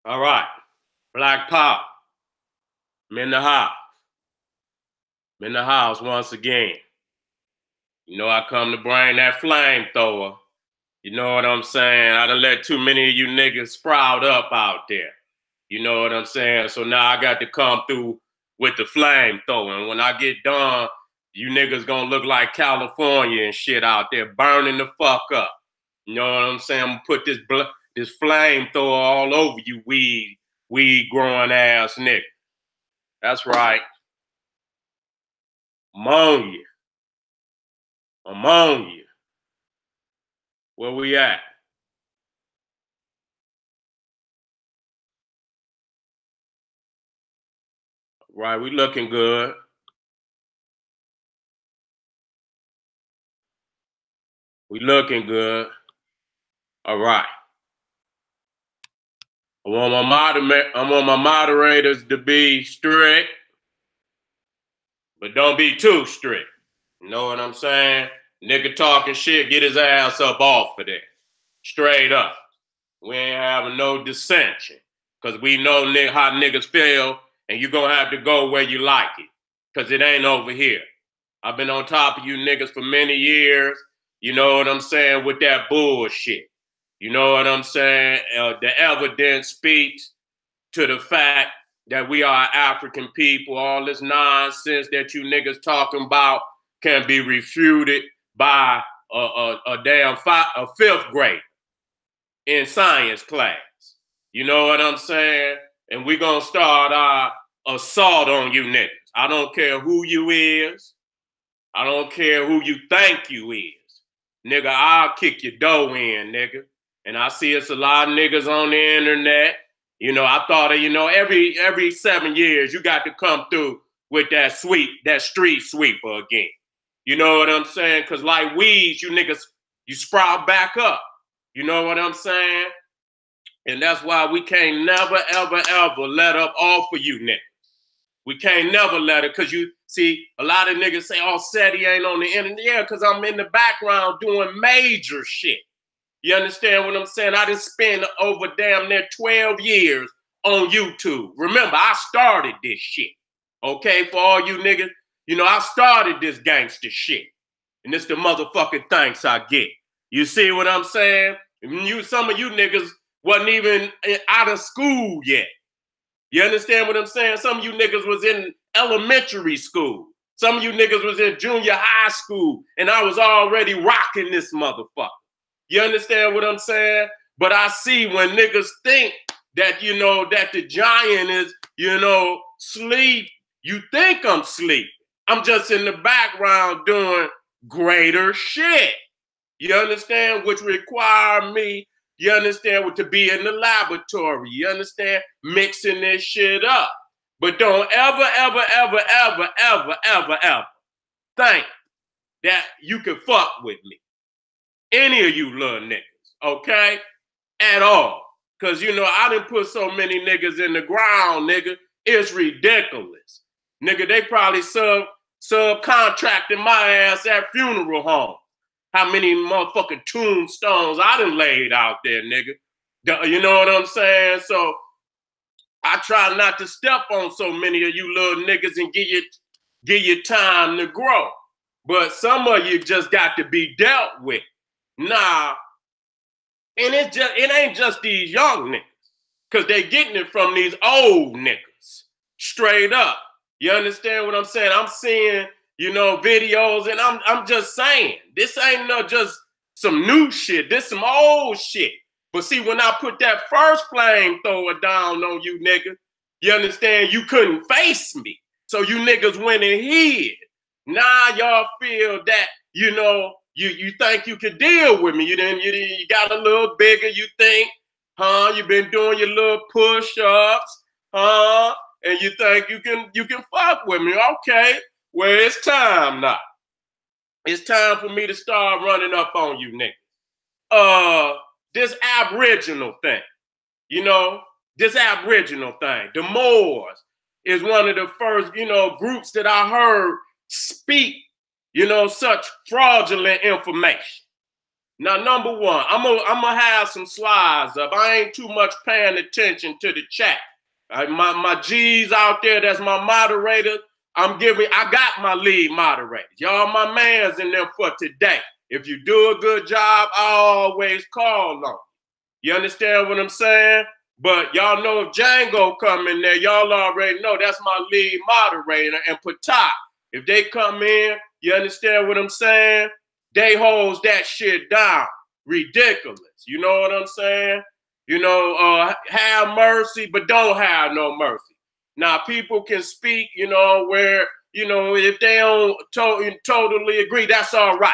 All right. Black Power. I'm in the house. I'm in the house once again. You know I come to bring that flamethrower. You know what I'm saying? I done let too many of you niggas sprout up out there. You know what I'm saying? So now I got to come through with the flamethrower. And when I get done, you niggas gonna look like California and shit out there burning the fuck up. You know what I'm saying? I'm gonna put this flamethrower all over you weed growing ass nigga. That's right. Among you. Among you. Where we at? Right, we looking good. We looking good. All right. I want my moderators to be strict, but don't be too strict. You know what I'm saying? Nigga talking shit, get his ass up off of there. Straight up. We ain't having no dissension. Because we know how niggas feel, and you gonna have to go where you like it. Because it ain't over here. I've been on top of you niggas for many years. You know what I'm saying? With that bullshit. You know what I'm saying? The evidence speaks to the fact that we are African people. All this nonsense that you niggas talking about can be refuted by a fifth grade in science class. You know what I'm saying? And we gonna start our assault on you niggas. I don't care who you is. I don't care who you think you is. Nigga, I'll kick your dough in, nigga. And I see it's a lot of niggas on the internet. You know, I thought of, every 7 years you got to come through with that street sweeper again. You know what I'm saying? Cause like weeds, you niggas, you sprout back up. You know what I'm saying? And that's why we can't never, ever, ever let up off of you niggas. We can't never let it, because you see, a lot of niggas say, oh, Seti ain't on the internet. Yeah, because I'm in the background doing major shit. You understand what I'm saying? I done spent over damn near 12 years on YouTube. Remember, I started this shit. Okay, for all you niggas, I started this gangster shit. And it's the motherfucking thanks I get. You see what I'm saying? Some of you niggas wasn't even out of school yet. You understand what I'm saying? Some of you niggas was in elementary school. Some of you niggas was in junior high school, and I was already rocking this motherfucker. You understand what I'm saying? But I see when niggas think that, that the giant is, sleep, you think I'm sleep. I'm just in the background doing greater shit. You understand? Which require me, you understand, to be in the laboratory. You understand? Mixing this shit up. But don't ever, ever, ever, ever, ever, ever, ever think that you can fuck with me. Any of you little niggas, okay? At all. Because, I done put so many niggas in the ground, nigga. It's ridiculous. Nigga, they probably subcontracting my ass at funeral home. How many motherfucking tombstones I done laid out there, nigga. You know what I'm saying? So I try not to step on so many of you little niggas and give you time to grow. But some of you just got to be dealt with. Nah. And it ain't just these young niggas. Because they getting it from these old niggas. Straight up. You understand what I'm saying? I'm seeing, videos, and I'm just saying, this ain't just some new shit. This some old shit. But see, when I put that first flamethrower down on you, nigga, you understand, you couldn't face me. So you niggas went and hid. Now y'all feel that, you think you could deal with me. You got a little bigger, you think, huh? You been doing your little push-ups, huh? And you think you can fuck with me. Okay, well, it's time now. It's time for me to start running up on you niggas. This Aboriginal thing, this Aboriginal thing. The Moors is one of the first, groups that I heard speak, such fraudulent information. Now, number one, I'm gonna have some slides up. I ain't too much paying attention to the chat. My G's out there, that's my moderator. I got my lead moderators. Y'all my mans in there for today. If you do a good job, I always call on. You understand what I'm saying? But y'all know if Django come in there, y'all already know that's my lead moderator. And Patak, if they come in, you understand what I'm saying? They holds that shit down. Ridiculous. You know what I'm saying? You know, have mercy, but don't have no mercy. Now, people can speak, you know, where, you know, if they don't totally agree, that's all right.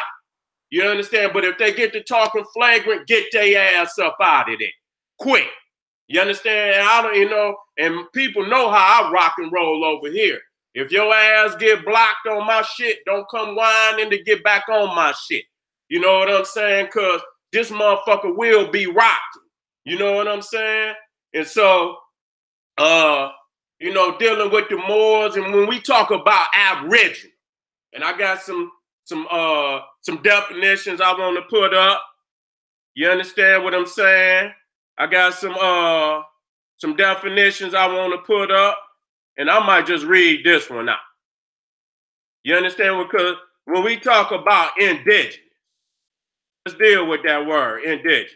You understand? But if they get to talking flagrant, get their ass up out of there. Quick. You understand? I don't, you know, and people know how I rock and roll over here. If your ass get blocked on my shit, don't come whining to get back on my shit. You know what I'm saying? Because this motherfucker will be rocking. You know what I'm saying? And so, you know, dealing with the Moors, and when we talk about Aboriginal, and I got some definitions I want to put up. You understand what I'm saying? I got some definitions I want to put up, and I might just read this one out. You understand? Because when we talk about indigenous, let's deal with that word, indigenous.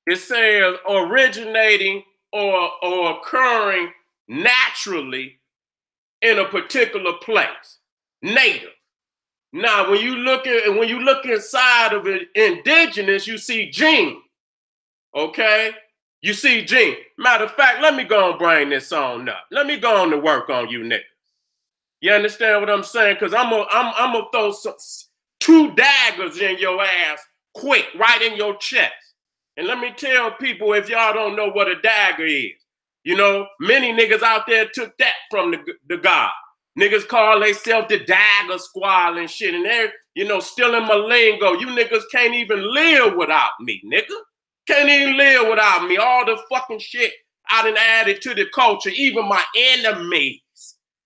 It says originating or occurring naturally in a particular place, native. Now, when you look inside of it, indigenous, you see gene. Okay, you see gene. Matter of fact, let me go and bring this on up. Let me go on to work on you niggas. You understand what I'm saying? Because I'm gonna throw two daggers in your ass quick, right in your chest. And let me tell people, if y'all don't know what a dagger is, you know, many niggas out there took that from the God. Niggas call themselves the dagger squad and shit, and they're, you know, stealing my lingo. You niggas can't even live without me, nigga. Can't even live without me. All the fucking shit I done added to the culture, even my enemies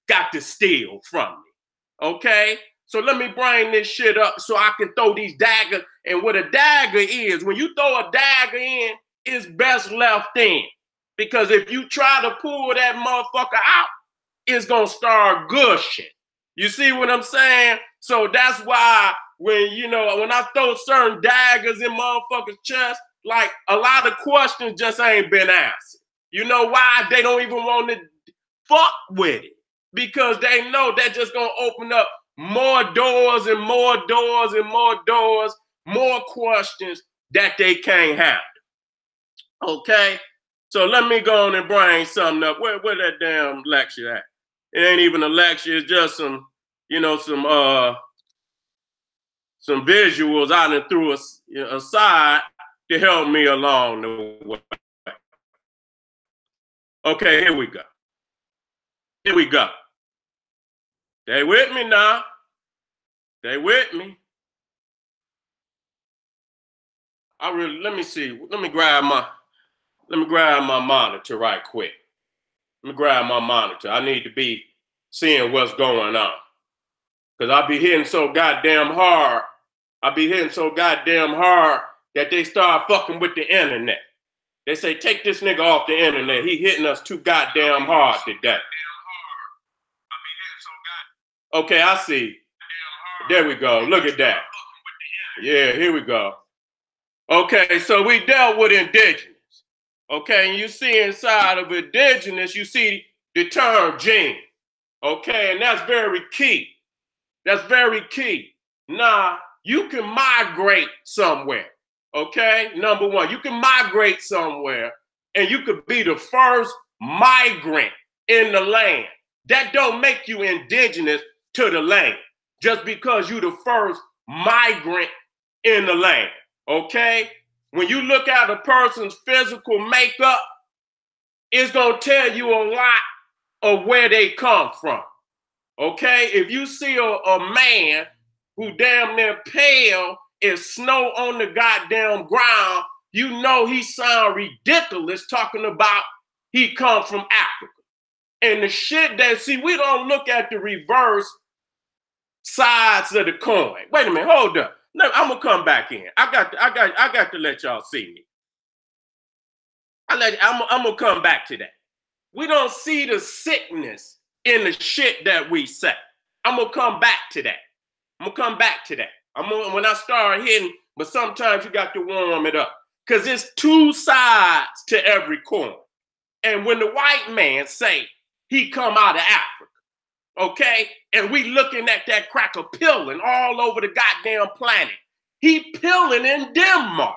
got to steal from me. Okay? So let me bring this shit up so I can throw these daggers. And what a dagger is, when you throw a dagger in, it's best left in. Because if you try to pull that motherfucker out, it's gonna start gushing. You see what I'm saying? So that's why when, you know, when I throw certain daggers in motherfuckers' chest, like a lot of questions just ain't been answered. You know why? They don't even want to fuck with it. Because they know that's just gonna open up more doors and more doors and more doors, more questions that they can't handle. Okay? So let me go on and bring something up. Where that damn lecture at? It ain't even a lecture, it's just some, you know, some visuals I done threw aside to help me along the way. Okay, here we go. Here we go. Stay with me now. Stay with me. Let me see. Let me grab my monitor right quick. Let me grab my monitor. I need to be seeing what's going on. Because I be hitting so goddamn hard. That they start fucking with the internet. They say, take this nigga off the internet. He hitting us too goddamn hard today. Okay, I see. There we go. Look at that. Yeah, here we go. Okay, so we dealt with indigenous. Okay, and you see inside of indigenous, you see the term gene. Okay, and that's very key. That's very key. Now, you can migrate somewhere. Okay, number one, you can migrate somewhere and you could be the first migrant in the land. That don't make you indigenous to the land just because you the first migrant in the land. Okay, when you look at a person's physical makeup, it's gonna tell you a lot of where they come from. Okay, if you see a man who damn near pale as snow on the goddamn ground, you know he sound ridiculous talking about he come from Africa. And the shit that, see, we don't look at the reverse sides of the coin. Wait a minute, hold up. I'm gonna come back in. I got to let y'all see me. I'm gonna come back to that. We don't see the sickness in the shit that we say. I'm gonna come back to that. I'm gonna come back to that. When I start hitting, but sometimes you got to warm it up. Because there's two sides to every coin. And when the white man say he come out of Africa, okay, and we looking at that cracker pilling all over the goddamn planet, he pilling in Denmark.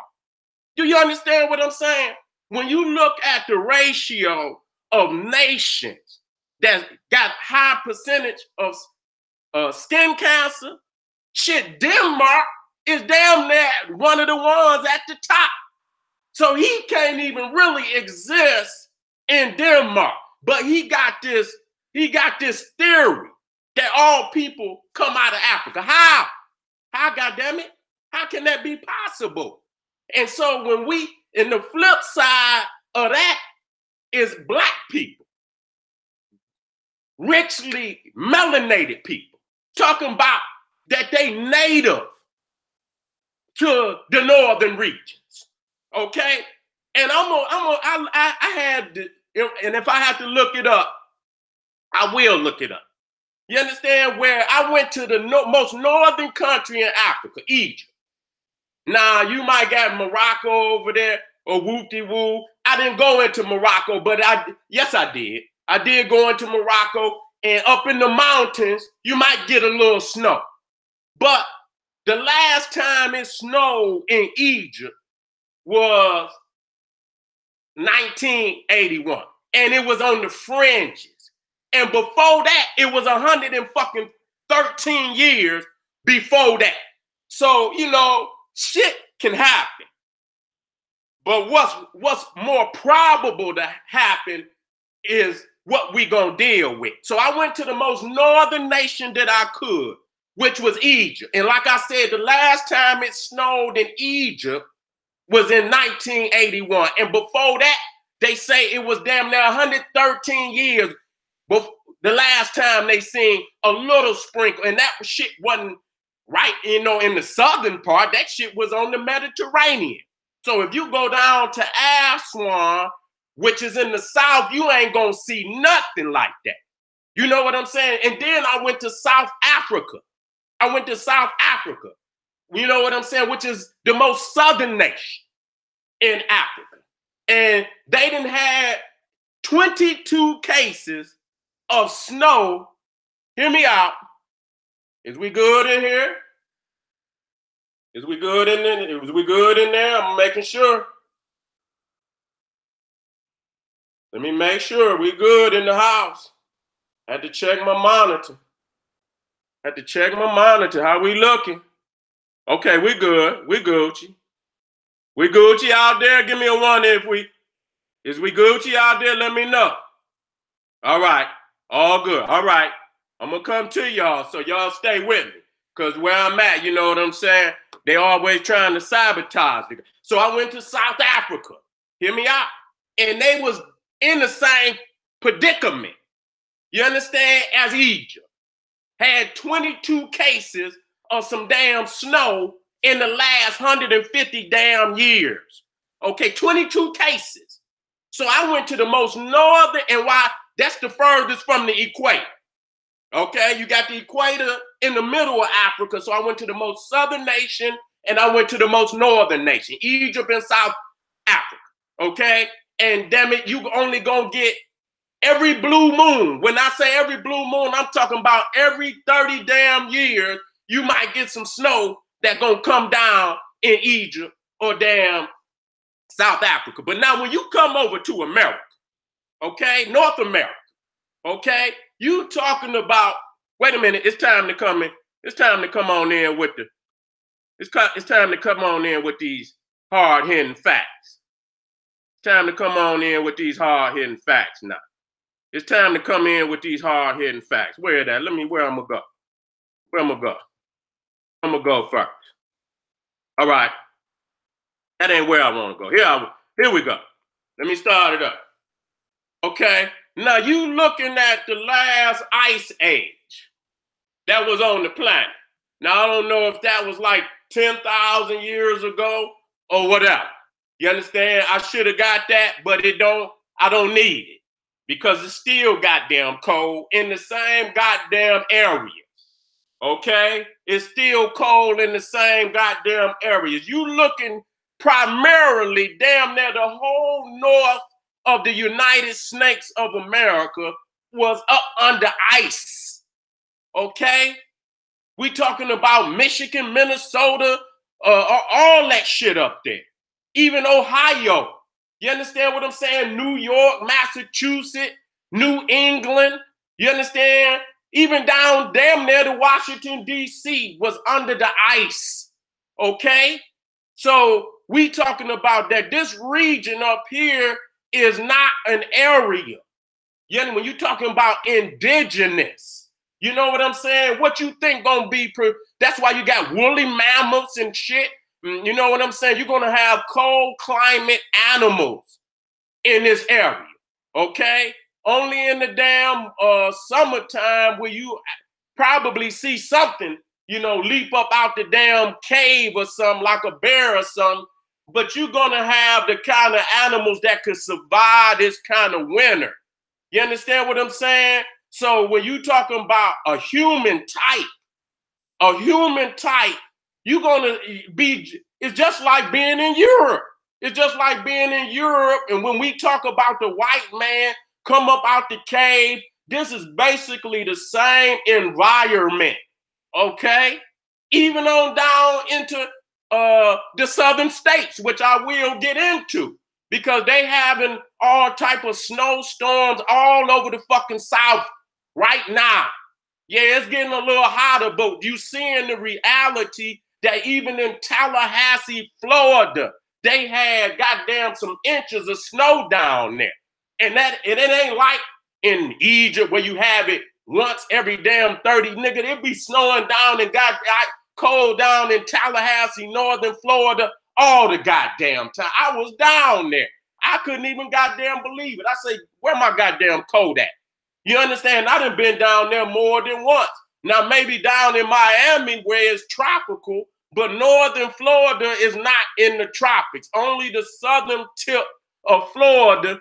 Do you understand what I'm saying? When you look at the ratio of nations that got high percentage of skin cancer, shit, Denmark is damn near one of the ones at the top. So he can't even really exist in Denmark. But he got this theory that all people come out of Africa. How? How, goddammit? How can that be possible? And so when and the flip side of that is black people, richly melanated people, talking about that they native to the northern regions, okay? And I had to, and if I have to look it up, I will look it up. You understand? Where I went to the most northern country in Africa, Egypt. Now, you might got Morocco over there or whoop-de-woo. I didn't go into Morocco, but yes, I did. I did go into Morocco, and up in the mountains, you might get a little snow. But the last time it snowed in Egypt was 1981, and it was on the fringes. And before that, it was 113 years before that. So, you know, shit can happen. But what's more probable to happen is what we gonna deal with. So I went to the most northern nation that I could, which was Egypt. And like I said, the last time it snowed in Egypt was in 1981. And before that, they say it was damn near 113 years before the last time they seen a little sprinkle. And that shit wasn't right, you know, in the southern part. That shit was on the Mediterranean. So if you go down to Aswan, which is in the south, you ain't gonna see nothing like that. You know what I'm saying? And then I went to South Africa. You know what I'm saying? Which is the most southern nation in Africa. And they done had 22 cases of snow. Hear me out. Is we good in here? Is we good in there? Is we good in there? I'm making sure. Let me make sure we good in the house. I had to check my monitor. How we looking? Okay, we good. We Gucci. We Gucci out there? Give me a one if we. Is we Gucci out there? Let me know. All right. All good. All right. I'm going to come to y'all, so y'all stay with me. Because where I'm at, you know what I'm saying? They always trying to sabotage it. So I went to South Africa. Hear me out. And they was in the same predicament. You understand? As Egypt. Had 22 cases of some damn snow in the last 150 damn years. Okay, 22 cases. So I went to the most northern, and why? That's the furthest from the equator. Okay, you got the equator in the middle of Africa. So I went to the most southern nation, and I went to the most northern nation, Egypt and South Africa. Okay, and damn it, you only gonna get every blue moon. When I say every blue moon, I'm talking about every 30 damn years, you might get some snow that gonna come down in Egypt or damn South Africa. But now when you come over to America, okay, North America, okay, you talking about, wait a minute, it's time to come in. It's time to come on in with it's time to come on in with these hard-hitting facts. It's time to come on in with these hard-hitting facts now. It's time to come in with these hard-hitting facts. Where I'm gonna go? I'm gonna go first. All right. That ain't where I want to go. Here we go. Let me start it up. Okay. Now you looking at the last ice age that was on the planet. Now I don't know if that was like 10,000 years ago or whatever. You understand? I should have got that, but I don't need it because it's still goddamn cold in the same goddamn area. Okay? It's still cold in the same goddamn areas. You looking primarily damn near the whole north of the United States of America was up under ice. Okay? We talking about Michigan, Minnesota, all that shit up there. Even Ohio. You understand what I'm saying? New York, Massachusetts, New England. You understand? Even down damn near to Washington, D.C. was under the ice. Okay? So we talking about that this region up here is not an area. Yeah, when you talking about indigenous, you know what I'm saying? What you think gonna be, that's why you got woolly mammoths and shit. You know what I'm saying? You're gonna have cold climate animals in this area, okay? Only in the damn summertime where you probably see something, leap up out the damn cave or something like a bear or something. But you're gonna have the kind of animals that could survive this kind of winter. You understand what I'm saying? So when you talking about a human type, you're gonna be, it's just like being in Europe. It's just like being in Europe. And when we talk about the white man come up out the cave, this is basically the same environment. Okay? Even on down into the southern states, which I will get into, because they having all type of snowstorms all over the fucking South right now. Yeah, it's getting a little hotter, but you seeing the reality that even in Tallahassee, Florida, they had goddamn some inches of snow down there. And it ain't like in Egypt where you have it once every damn 30, nigga. It be snowing down and got cold down in Tallahassee, northern Florida, all the goddamn time. I was down there. I couldn't even goddamn believe it. I say, where my goddamn coat at? You understand? I done been down there more than once. Now, maybe down in Miami where it's tropical, but northern Florida is not in the tropics. Only the southern tip of Florida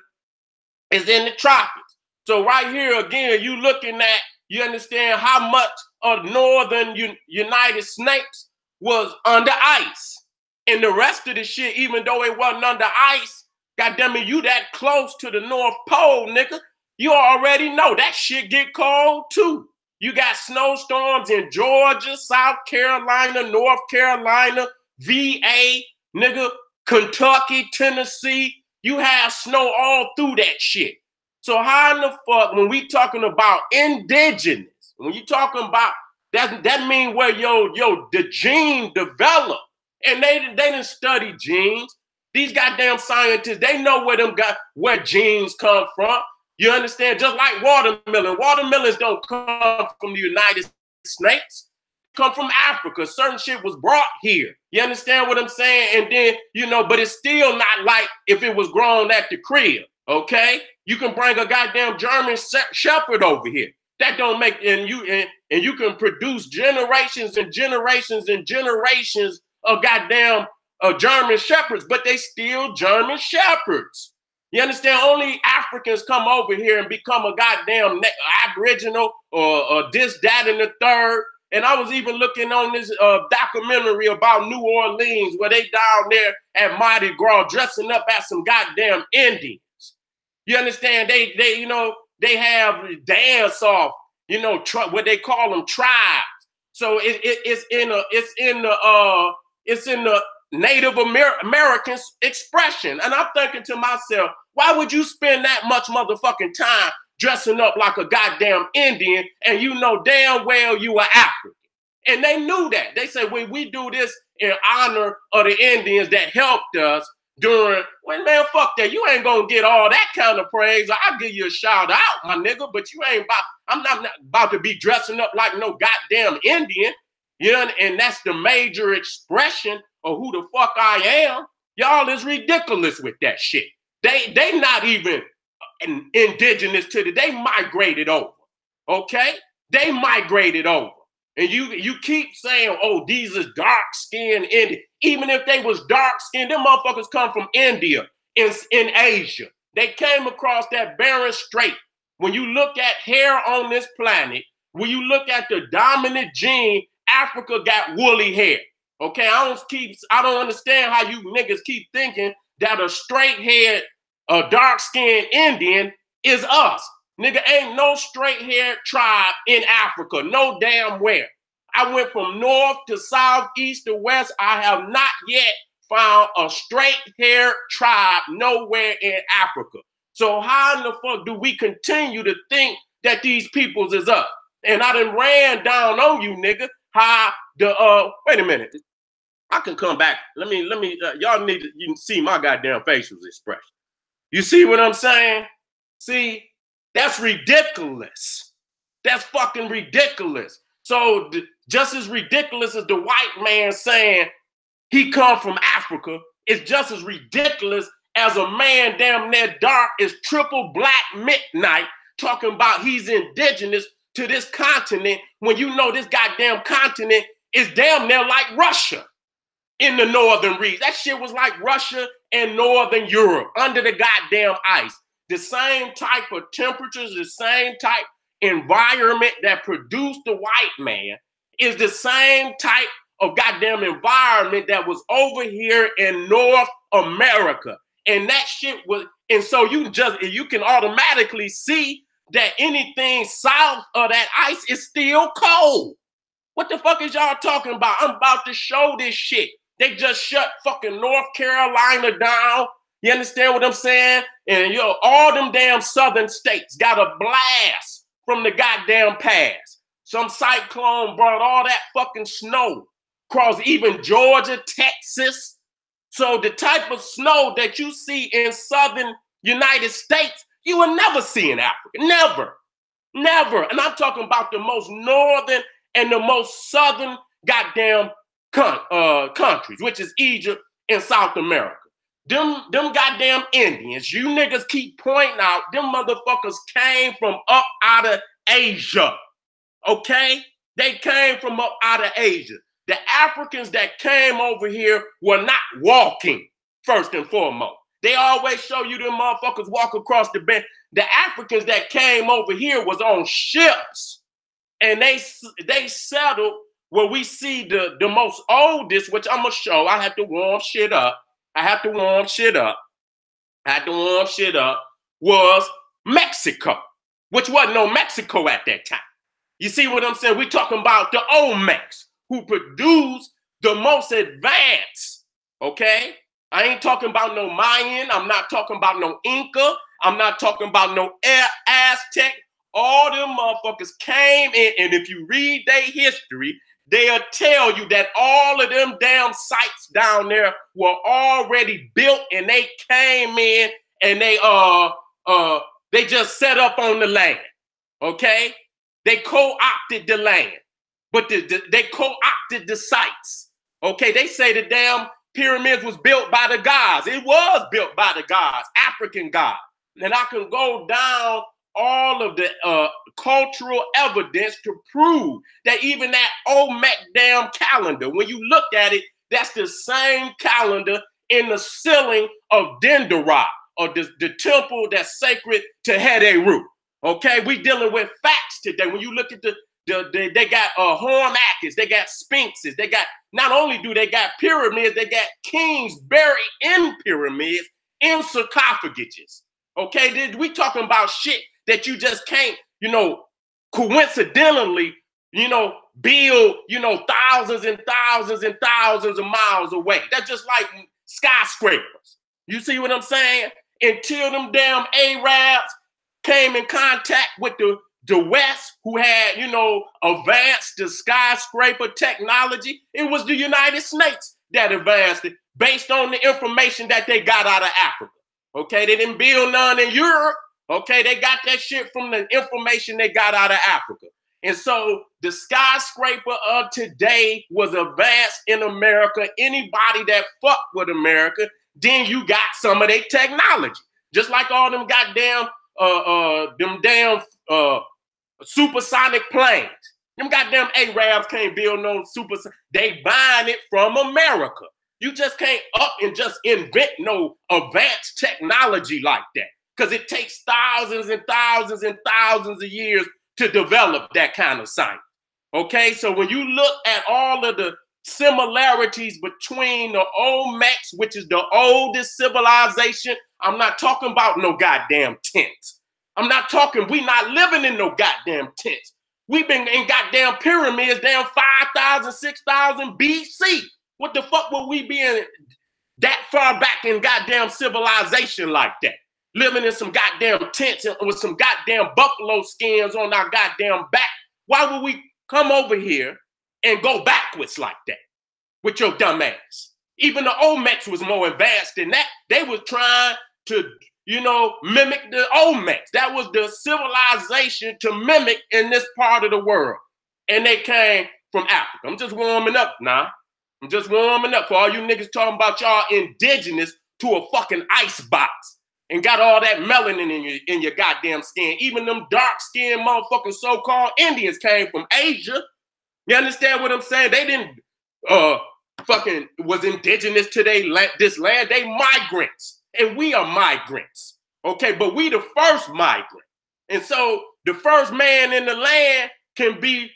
is in the tropics. So right here, again, you looking at, you understand how much of northern United States was under ice. And the rest of the shit, even though it wasn't under ice, goddamn it, you that close to the North Pole, nigga, you already know that shit get cold too. You got snowstorms in Georgia, South Carolina, North Carolina, VA, nigga, Kentucky, Tennessee. You have snow all through that shit. So how in the fuck, when we talking about indigenous, when you talking about that mean where the gene developed, and they didn't study genes. These goddamn scientists, they know where genes come from. You understand? Just like watermelon. Watermelons don't come from the United States. Come from Africa. Certain shit was brought here. You understand what I'm saying? And then, but it's still not like if it was grown at the crib. Okay? You can bring a goddamn German shepherd over here. That don't make, and you can produce generations and generations and generations of goddamn German shepherds, but they still German shepherds. You understand? Only Africans come over here and become a goddamn Aboriginal or this, that, and the third. And I was even looking on this documentary about New Orleans where they down there at Mardi Gras dressing up as some goddamn Indians. You understand? They have dance off, what they call them tribes. So it's in the Native American expression. And I'm thinking to myself, why would you spend that much motherfucking time dressing up like a goddamn Indian and you know damn well you are African? And they knew that. They said, when we do this in honor of the Indians that helped us during, well, man, fuck that. You ain't gonna get all that kind of praise. I'll give you a shout out, my nigga, but you ain't I'm not about to be dressing up like no goddamn Indian. And that's the major expression of who the fuck I am. Y'all is ridiculous with that shit. They not even indigenous to they migrated over. Okay? They migrated over. And you keep saying, oh, these is dark-skinned Indians. Even if they was dark-skinned, them motherfuckers come from India, in Asia. They came across that Bering Strait. When you look at hair on this planet, when you look at the dominant gene, Africa got woolly hair. Okay, I don't understand how you niggas keep thinking that a straight-haired, dark-skinned Indian is us. Nigga, ain't no straight-haired tribe in Africa, no damn where. I went from north to south, east to west. I have not yet found a straight-haired tribe nowhere in Africa. So how in the fuck do we continue to think that these peoples is up? And I done ran down on you, nigga, how the, wait a minute. I can come back. Let me, y'all need to, you can see my goddamn facial expression. You see what I'm saying? See, that's ridiculous. That's fucking ridiculous. So just as ridiculous as the white man saying he come from Africa, it's just as ridiculous as a man damn near dark as triple black midnight talking about he's indigenous to this continent when you know this goddamn continent is damn near like Russia in the northern region. That shit was like Russia and northern Europe under the goddamn ice. The same type of temperatures, the same type environment that produced the white man is the same type of goddamn environment that was over here in North America. And that shit was, and so you can automatically see that anything south of that ice is still cold. What the fuck is y'all talking about? I'm about to show this shit. They just shut fucking North Carolina down. You understand what I'm saying? And all them damn southern states got a blast from the goddamn past. Some cyclone brought all that fucking snow across even Georgia, Texas. So the type of snow that you see in southern United States, you will never see in Africa. Never. Never. And I'm talking about the most northern and the most southern goddamn countries, which is Egypt and South America. Them goddamn Indians, you niggas keep pointing out, them motherfuckers came from up out of Asia, okay? They came from up out of Asia. The Africans that came over here were not walking, first and foremost. They always show you them motherfuckers walk across the bend. The Africans that came over here was on ships, and they settled where we see the most oldest, which I'm gonna show. I have to warm shit up. Was Mexico, which wasn't no Mexico at that time. You see what I'm saying? We're talking about the Olmecs, who produced the most advanced, okay? I ain't talking about no Mayan. I'm not talking about no Inca. I'm not talking about no Aztec. All them motherfuckers came in, and if you read their history, they'll tell you that all of them damn sites down there were already built, and they came in and they just set up on the land, okay? They co-opted the land, but they co-opted the sites, okay? They say the damn pyramids was built by the gods. It was built by the gods, African gods. And I can go down all of the cultural evidence to prove that even that Olmec damn calendar, when you look at it, that's the same calendar in the ceiling of Dendera, or the temple that's sacred to Heru. Okay, we dealing with facts today. When you look at they got Hormacus, they got sphinxes, they got, not only do they got pyramids, they got kings buried in pyramids, in sarcophaguses. Okay, we talking about shit that you just can't, coincidentally, build, thousands and thousands and thousands of miles away. That's just like skyscrapers. You see what I'm saying? Until them damn Arabs came in contact with the West, who had, advanced the skyscraper technology, it was the United States that advanced it based on the information that they got out of Africa. Okay, they didn't build none in Europe. Okay, they got that shit from the information they got out of Africa. And so the skyscraper of today was advanced in America. Anybody that fucked with America, then you got some of their technology. Just like all them goddamn, supersonic planes. Them goddamn Arabs can't build no super. They buying it from America. You just can't up and just invent no advanced technology like that, because it takes thousands and thousands and thousands of years to develop that kind of science. Okay, so when you look at all of the similarities between the Olmecs, which is the oldest civilization, I'm not talking about no goddamn tents. I'm not talking, we not living in no goddamn tents. We've been in goddamn pyramids down 5,000, 6,000 BC. What the fuck would we be in that far back in goddamn civilization like that? Living in some goddamn tents and with some goddamn buffalo skins on our goddamn back. Why would we come over here and go backwards like that with your dumb ass? Even the Olmecs was more advanced than that. They was trying to, you know, mimic the Olmecs. That was the civilization to mimic in this part of the world. And they came from Africa. I'm just warming up now. I'm just warming up for all you niggas talking about y'all indigenous to a fucking ice box and got all that melanin in your goddamn skin. Even them dark-skinned motherfucking so-called Indians came from Asia. You understand what I'm saying? They didn't fucking was indigenous to this land. They migrants. And we are migrants. Okay, but we the first migrant. And so the first man in the land can be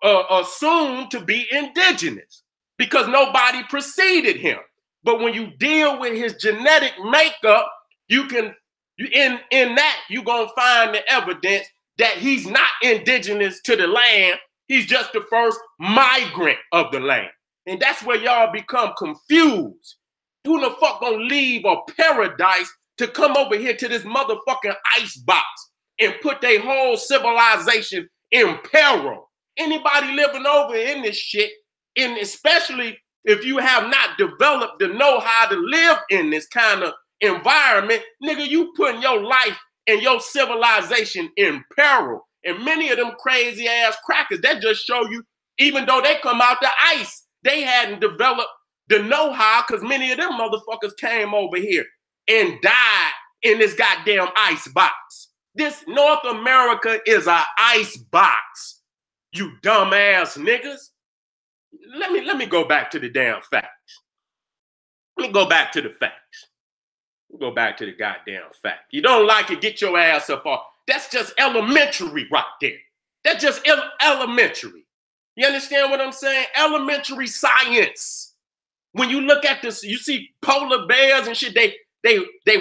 assumed to be indigenous, because nobody preceded him. But when you deal with his genetic makeup, in that you're gonna find the evidence that he's not indigenous to the land. He's just the first migrant of the land. And that's where y'all become confused. Who the fuck gonna leave a paradise to come over here to this motherfucking ice box and put their whole civilization in peril? Anybody living over in this shit, and especially if you have not developed the know-how to live in this kind of environment, nigga, you putting your life and your civilization in peril. And many of them crazy ass crackers, that just show you, even though they come out the ice, they hadn't developed the know-how, because many of them motherfuckers came over here and died in this goddamn ice box. This North America is an ice box, you dumbass niggas. Let me go back to the damn facts. Let me go back to the facts. Go back to the goddamn fact. You don't like it, get your ass up off. That's just elementary right there. That's just elementary. You understand what I'm saying? Elementary science. When you look at this, you see polar bears and shit, they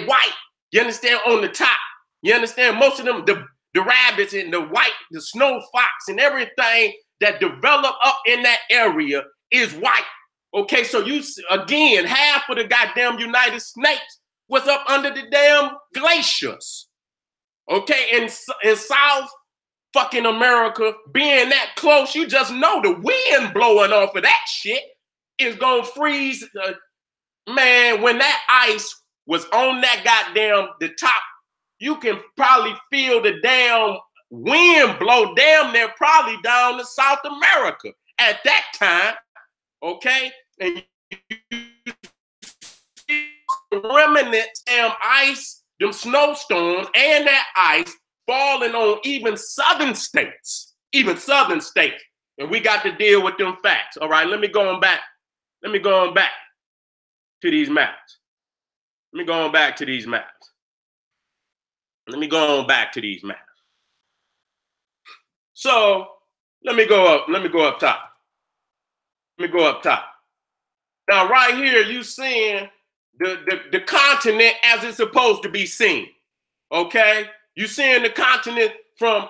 white. You understand? On the top. You understand? Most of them, the rabbits and the white, the snow fox and everything that develop up in that area is white. Okay, so you, again, half of the goddamn United States was up under the damn glaciers. Okay, in South fucking America, being that close, you just know the wind blowing off of that shit is gonna freeze. Man, when that ice was on that goddamn, the top, you can probably feel the damn wind blow damn near probably down to South America at that time. Okay, and remnants, damn ice, them snowstorms, and that ice falling on even southern states. And we got to deal with them facts. All right, let me go on back to these maps. So let me go up top. Now, right here, you seeing the continent as it's supposed to be seen. Okay? You seeing the continent from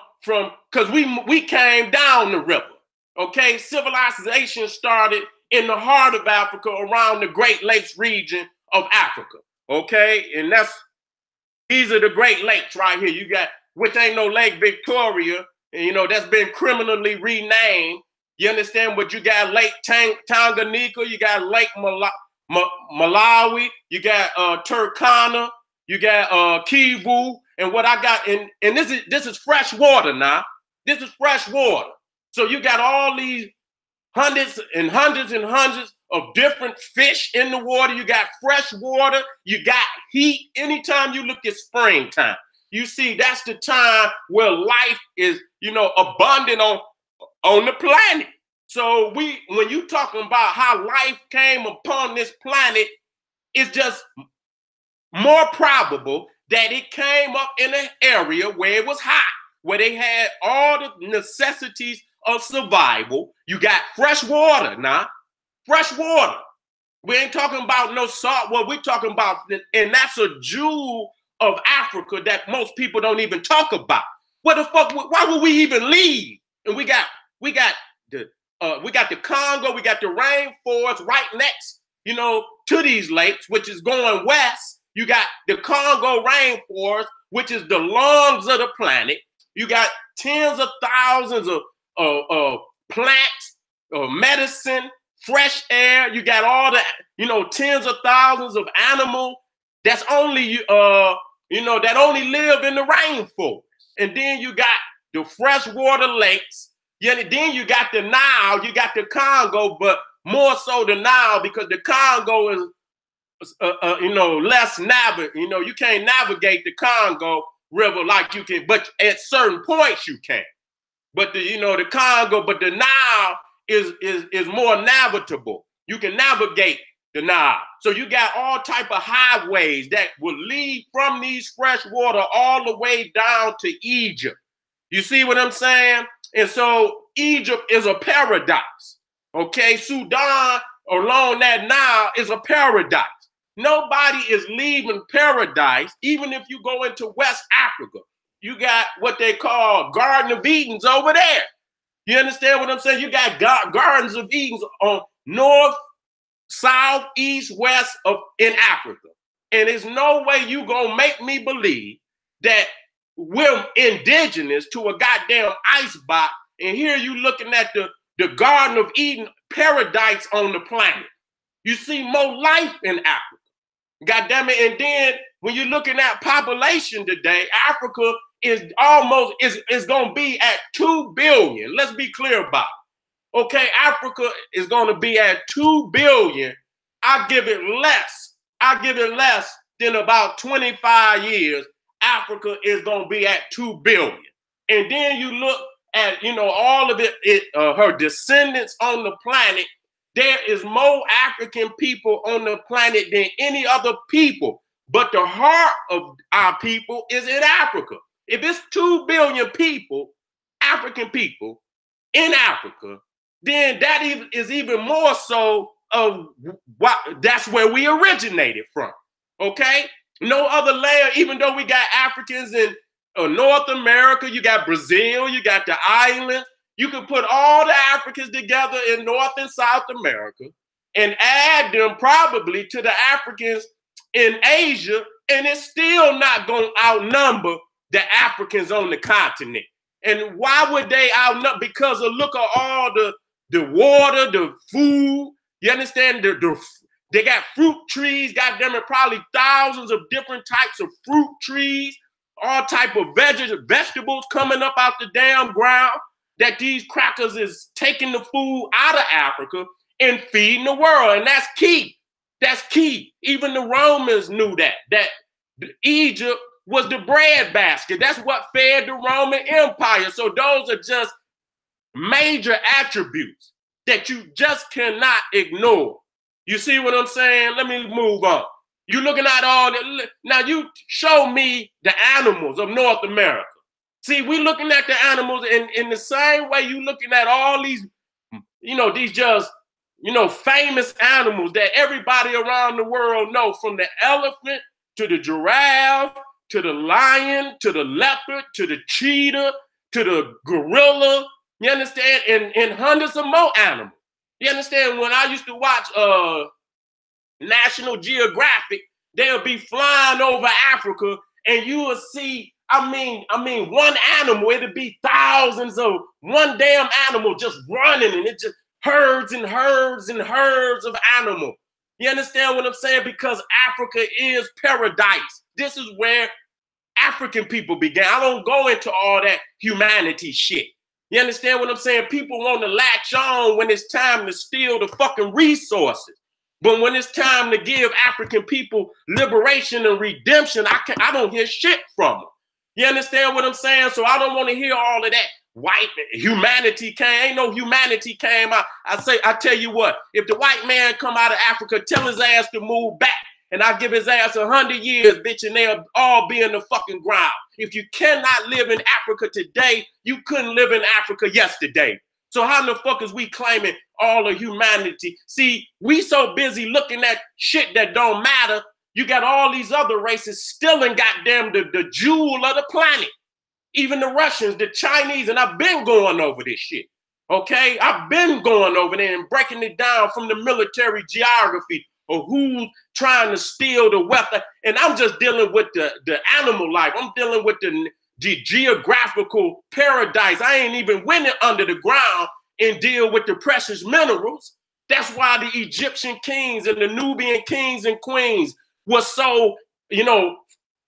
because we came down the river. Okay? Civilization started in the heart of Africa, around the Great Lakes region of Africa. Okay? And these are the Great Lakes right here. You got, which ain't no Lake Victoria, and you know, that's been criminally renamed. You understand? But you got Lake Tanganyika, you got Lake Malawi, you got Turkana, you got Kivu, and what I got, and this is fresh water now. This is fresh water. So you got all these hundreds and hundreds and hundreds of different fish in the water. You got fresh water, you got heat. Anytime you look at springtime, you see that's the time where life is, you know, abundant on the planet. So when you talking about how life came upon this planet, it's just more probable that it came up in an area where it was hot, where they had all the necessities of survival. You got fresh water now, fresh water. We ain't talking about no salt. What we're talking about, and that's a jewel of Africa that most people don't even talk about. What the fuck? Why would we even leave? And we got the Congo, we got the rainforest right next, to these lakes, which is going west. You got the Congo rainforest, which is the lungs of the planet. You got tens of thousands of plants, medicine, fresh air. You got all the, tens of thousands of animals that's only, that only live in the rainforest. And then you got the freshwater lakes. Yeah, then you got the Nile, you got the Congo, but more so the Nile because the Congo is, less you can't navigate the Congo River like you can, but at certain points you can. But the Congo, but the Nile is more navigable. You can navigate the Nile. So you got all type of highways that will lead from these fresh water all the way down to Egypt. You see what I'm saying? And so Egypt is a paradise. Okay, Sudan along that Nile is a paradise. Nobody is leaving paradise, even if you go into West Africa. You got what they call Garden of Edens over there. You understand what I'm saying? You got Gardens of Edens on north, south, east, west in Africa. And there's no way you gonna make me believe that we're indigenous to a goddamn ice box, and here you looking at the Garden of Eden paradise on the planet. You see more life in Africa. God damn it. And then when you're looking at population today, Africa is going to be at 2 billion. Let's be clear about it. Okay, Africa is going to be at 2 billion. I give it less than about 25 years. Africa is going to be at 2 billion. And then you look at, all of her descendants on the planet. There is more African people on the planet than any other people. But the heart of our people is in Africa. If it's 2 billion people, African people in Africa, then that is even more so of that's where we originated from. Okay? No other layer, even though we got Africans in North America, you got Brazil, you got the islands. You can put all the Africans together in North and South America and add them probably to the Africans in Asia, and it's still not going to outnumber the Africans on the continent. And why would they outnumber? Because of look at all the water, the food. You understand? They got fruit trees, goddamn it, probably thousands of different types of fruit trees, all type of vegetables coming up out the damn ground. That these crackers is taking the food out of Africa and feeding the world. And that's key. That's key. Even the Romans knew that Egypt was the bread basket. That's what fed the Roman Empire. So those are just major attributes that you just cannot ignore. You see what I'm saying? Let me move on. You're looking at all the, now you show me the animals of North America. See, we're looking at the animals in the same way you looking at all these, these just, famous animals that everybody around the world know, from the elephant to the giraffe, to the lion, to the leopard, to the cheetah, to the gorilla, you understand? And hundreds of more animals. You understand? When I used to watch National Geographic, they'll be flying over Africa and you will see, I mean, one animal, it'd be thousands of one damn animal just running, and it just herds and herds and herds of animals. You understand what I'm saying? Because Africa is paradise. This is where African people began. I don't go into all that humanity shit. You understand what I'm saying? People want to latch on when it's time to steal the fucking resources. But when it's time to give African people liberation and redemption, I don't hear shit from them. You understand what I'm saying? So I don't want to hear all of that. white humanity came. Ain't no humanity came out. I tell you what, if the white man come out of Africa, tell his ass to move back. And I give his ass 100 years, bitch, and they'll all be in the fucking ground. If you cannot live in Africa today, you couldn't live in Africa yesterday. So how the fuck is we claiming all of humanity? See, we so busy looking at shit that don't matter. You got all these other races stealing goddamn the jewel of the planet. Even the Russians, the Chinese, and I've been going over this shit. Okay? I've been going over there and breaking it down from the military geography of who's trying to steal the weapon. And I'm just dealing with the animal life. I'm dealing with the geographical paradise. I ain't even went under the ground and deal with the precious minerals. That's why the Egyptian kings and the Nubian kings and queens were so,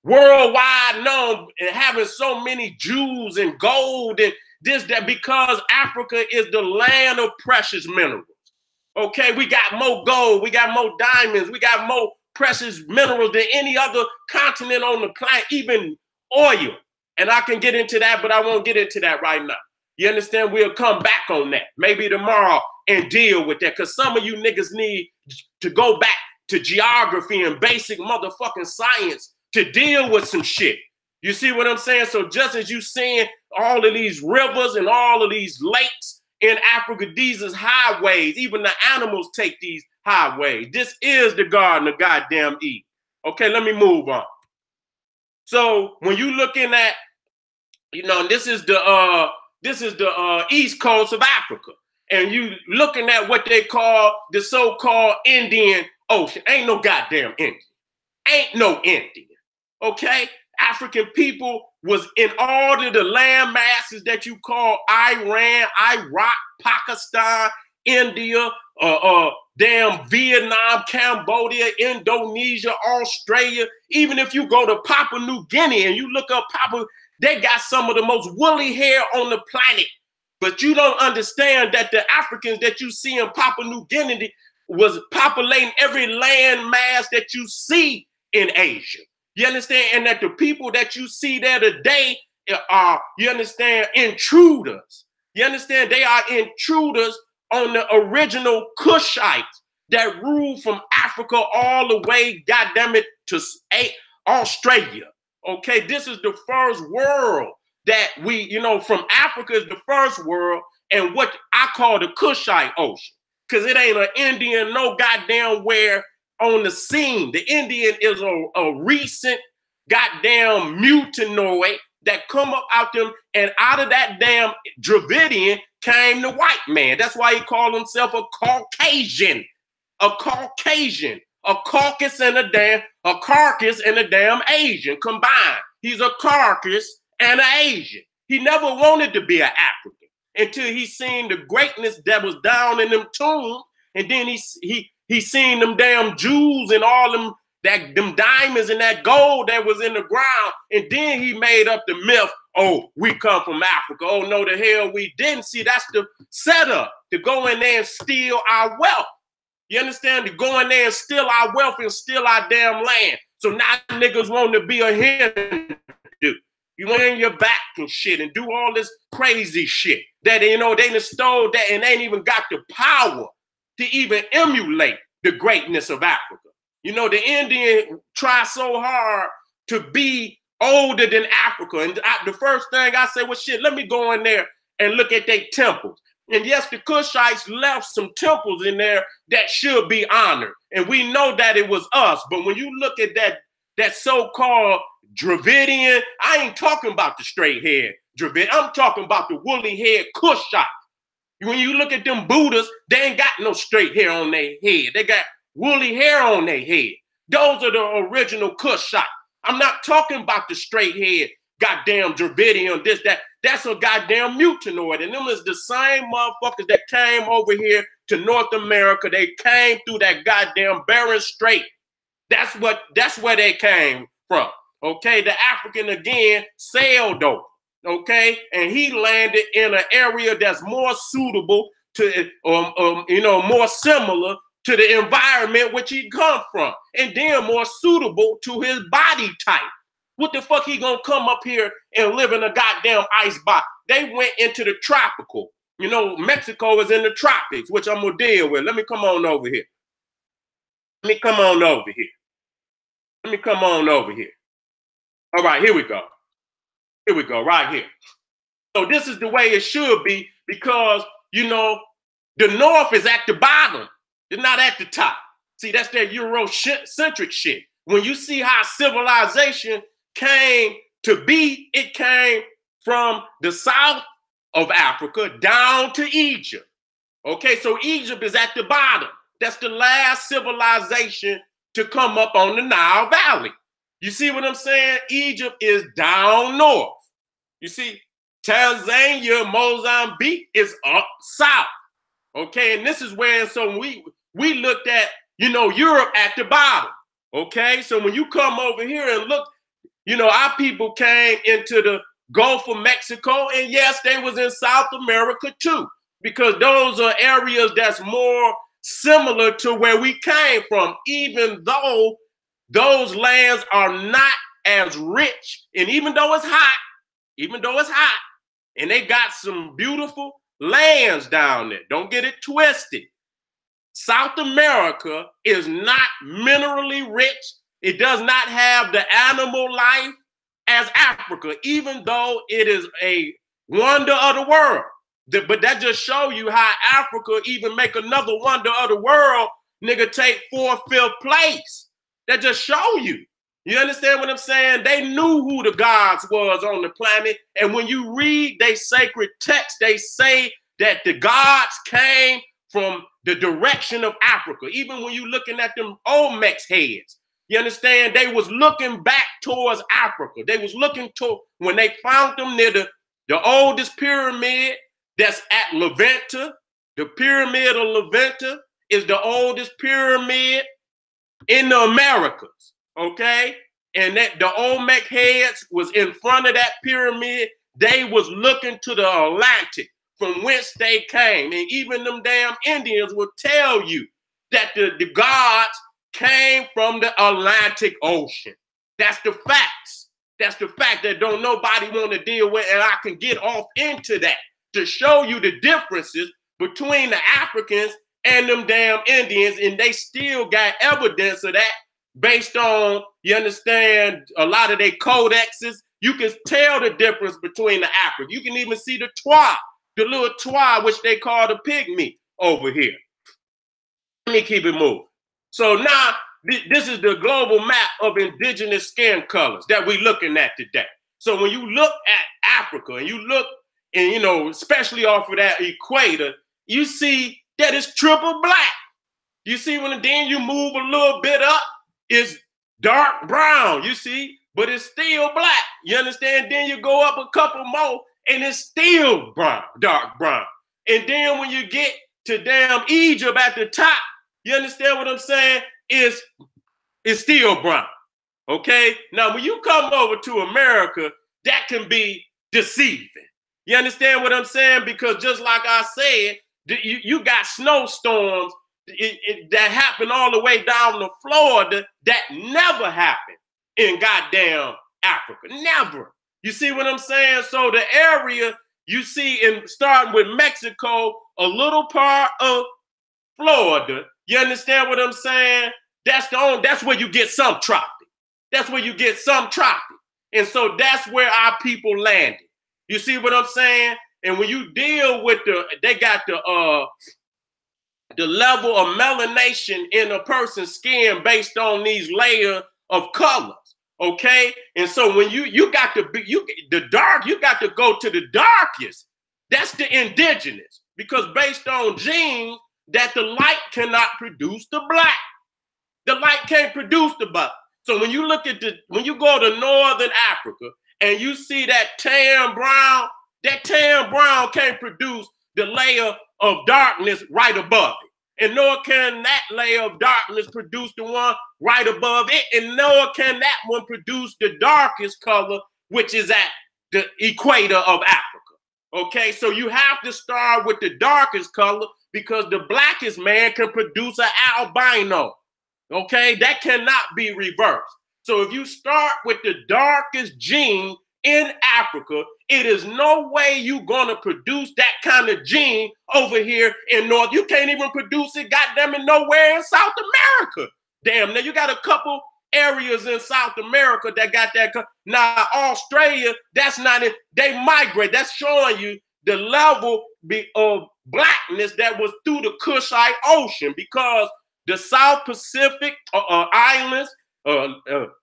worldwide known and having so many jewels and gold and this, that, because Africa is the land of precious minerals. Okay, we got more gold, we got more diamonds, we got more precious minerals than any other continent on the planet, even oil. And I can get into that, but I won't get into that right now. You understand? We'll come back on that, maybe tomorrow, and deal with that. Because some of you niggas need to go back to geography and basic motherfucking science to deal with some shit. You see what I'm saying? So just as you seeing all of these rivers and all of these lakes in Africa, these is highways. Even the animals take these highways. This is the Garden of Goddamn Eden. Okay, let me move on. So when you looking at, this is the east coast of Africa, and you looking at what they call the so-called Indian Ocean. Ain't no goddamn Indian. Ain't no Indian. Okay? African people was in all of the land masses that you call Iran, Iraq, Pakistan, India, damn Vietnam, Cambodia, Indonesia, Australia. Even if you go to Papua New Guinea and you look up Papua, they got some of the most woolly hair on the planet. But you don't understand that the Africans that you see in Papua New Guinea was populating every land mass that you see in Asia. You understand? And that the people that you see there today are, you understand, intruders. You understand? They are intruders on the original Kushites that ruled from Africa all the way, goddamn it, to Australia. Okay, this is the first world that we, from Africa is the first world, and what I call the Kushite Ocean, because it ain't an Indian no goddamn where on the scene. The Indian is a recent goddamn mutanoid that come up out them, and out of that damn Dravidian came the white man. That's why he called himself a Caucasian. A Caucasian. A carcass and a damn Asian combined. He's a carcass and an Asian. He never wanted to be an African until he seen the greatness that was down in them tombs, and then he seen them damn jewels and all them diamonds and that gold that was in the ground, and then he made up the myth, oh, we come from Africa. Oh, no, the hell we didn't. See, that's the setup, to go in there and steal our wealth. You understand? To go in there and steal our wealth and steal our damn land. So now niggas want to be a Hindu. You in your back and shit and do all this crazy shit that, they done stole that and ain't even got the power to even emulate the greatness of Africa. The Indian try so hard to be older than Africa. And the first thing I say, well, shit, let me go in there and look at their temples. And yes, the Kushites left some temples in there that should be honored. And we know that it was us. But when you look at that so-called Dravidian, I ain't talking about the straight head Dravidian. I'm talking about the woolly head Kushite. When you look at them Buddhas, they ain't got no straight hair on their head. They got woolly hair on their head. Those are the original Kushite. I'm not talking about the straight head goddamn Dravidian, this, that. That's a goddamn mutanoid. And them is the same motherfuckers that came over here to North America. They came through that goddamn Bering Strait. That's where they came from. Okay, the African again sailed over. Okay, and he landed in an area that's more suitable to, more similar to the environment which he come from, and then more suitable to his body type. What the fuck he gonna come up here and live in a goddamn ice box? They went into the tropical. You know, Mexico is in the tropics, which I'm gonna deal with. Let me come on over here. Let me come on over here. Let me come on over here. All right, here we go. Here we go, right here. So this is the way it should be because, you know, the North is at the bottom. It's not at the top. See, that's that Eurocentric shit. When you see how civilization came to be, it came from the south of Africa down to Egypt. Okay, so Egypt is at the bottom. That's the last civilization to come up on the Nile Valley. You see what I'm saying? Egypt is down north. You see, Tanzania, Mozambique is up south. Okay, and this is where, so we looked at, you know, Europe at the bottom. Okay, so when you come over here and look, you know, our people came into the Gulf of Mexico, and yes, they was in South America too, because those are areas that's more similar to where we came from, even though those lands are not as rich, and even though it's hot, and they got some beautiful lands down there. Don't get it twisted. South America is not minerally rich. It does not have the animal life as Africa, even though it is a wonder of the world. But that just show you how Africa even make another wonder of the world, nigga, take 4th, 5th place. That just show you. You understand what I'm saying? They knew who the gods was on the planet. And when you read they sacred text, they say that the gods came from the direction of Africa. Even when you looking at them Olmecs heads, you understand? They was looking back towards Africa. They was looking to, when they found them near the oldest pyramid that's at Levanta. The pyramid of Levanta is the oldest pyramid in the Americas, okay? And that the Olmec heads was in front of that pyramid. They was looking to the Atlantic from whence they came. And even them damn Indians will tell you that the gods came from the Atlantic Ocean. That's the facts. That's the fact that don't nobody want to deal with, and I can get off into that to show you the differences between the Africans and them damn Indians, and they still got evidence of that based on, you understand, a lot of their codexes. You can tell the difference between the Africans. You can even see the Twa, the little Twa, which they call the pygmy over here. Let me keep it moving. So now, this is the global map of indigenous skin colors that we're looking at today. So when you look at Africa and you look, and you know, especially off of that equator, you see that it's triple black. You see when then you move a little bit up, it's dark brown, you see, but it's still black. You understand? Then you go up a couple more and it's still brown, dark brown. And then when you get to damn Egypt at the top, you understand what I'm saying? It's still brown. Okay? Now, when you come over to America, that can be deceiving. You understand what I'm saying? Because just like I said, you got snowstorms that happen all the way down to Florida that never happened in goddamn Africa. Never. You see what I'm saying? So the area you see in starting with Mexico, a little part of Florida, you understand what I'm saying? That's where you get some tropic. That's where you get some tropic. And so that's where our people landed. You see what I'm saying? And when you deal with they got the level of melanation in a person's skin based on these layers of colors. Okay. And so when you got to be, the dark, you got to go to the darkest. That's the indigenous, because based on genes that the light cannot produce the black. The light can't produce the black. So when you look at when you go to Northern Africa and you see that tan brown can't produce the layer of darkness right above it. And nor can that layer of darkness produce the one right above it. And nor can that one produce the darkest color, which is at the equator of Africa. Okay, so you have to start with the darkest color, because the blackest man can produce an albino. Okay, that cannot be reversed. So if you start with the darkest gene in Africa, it is no way you're going to produce that kind of gene over here in North. You can't even produce it, goddamn it, nowhere in South America. Damn, now you got a couple areas in South America that got that. Now, Australia, that's not it. They migrate. That's showing you the level of blackness that was through the Kushite Ocean, because the South Pacific islands,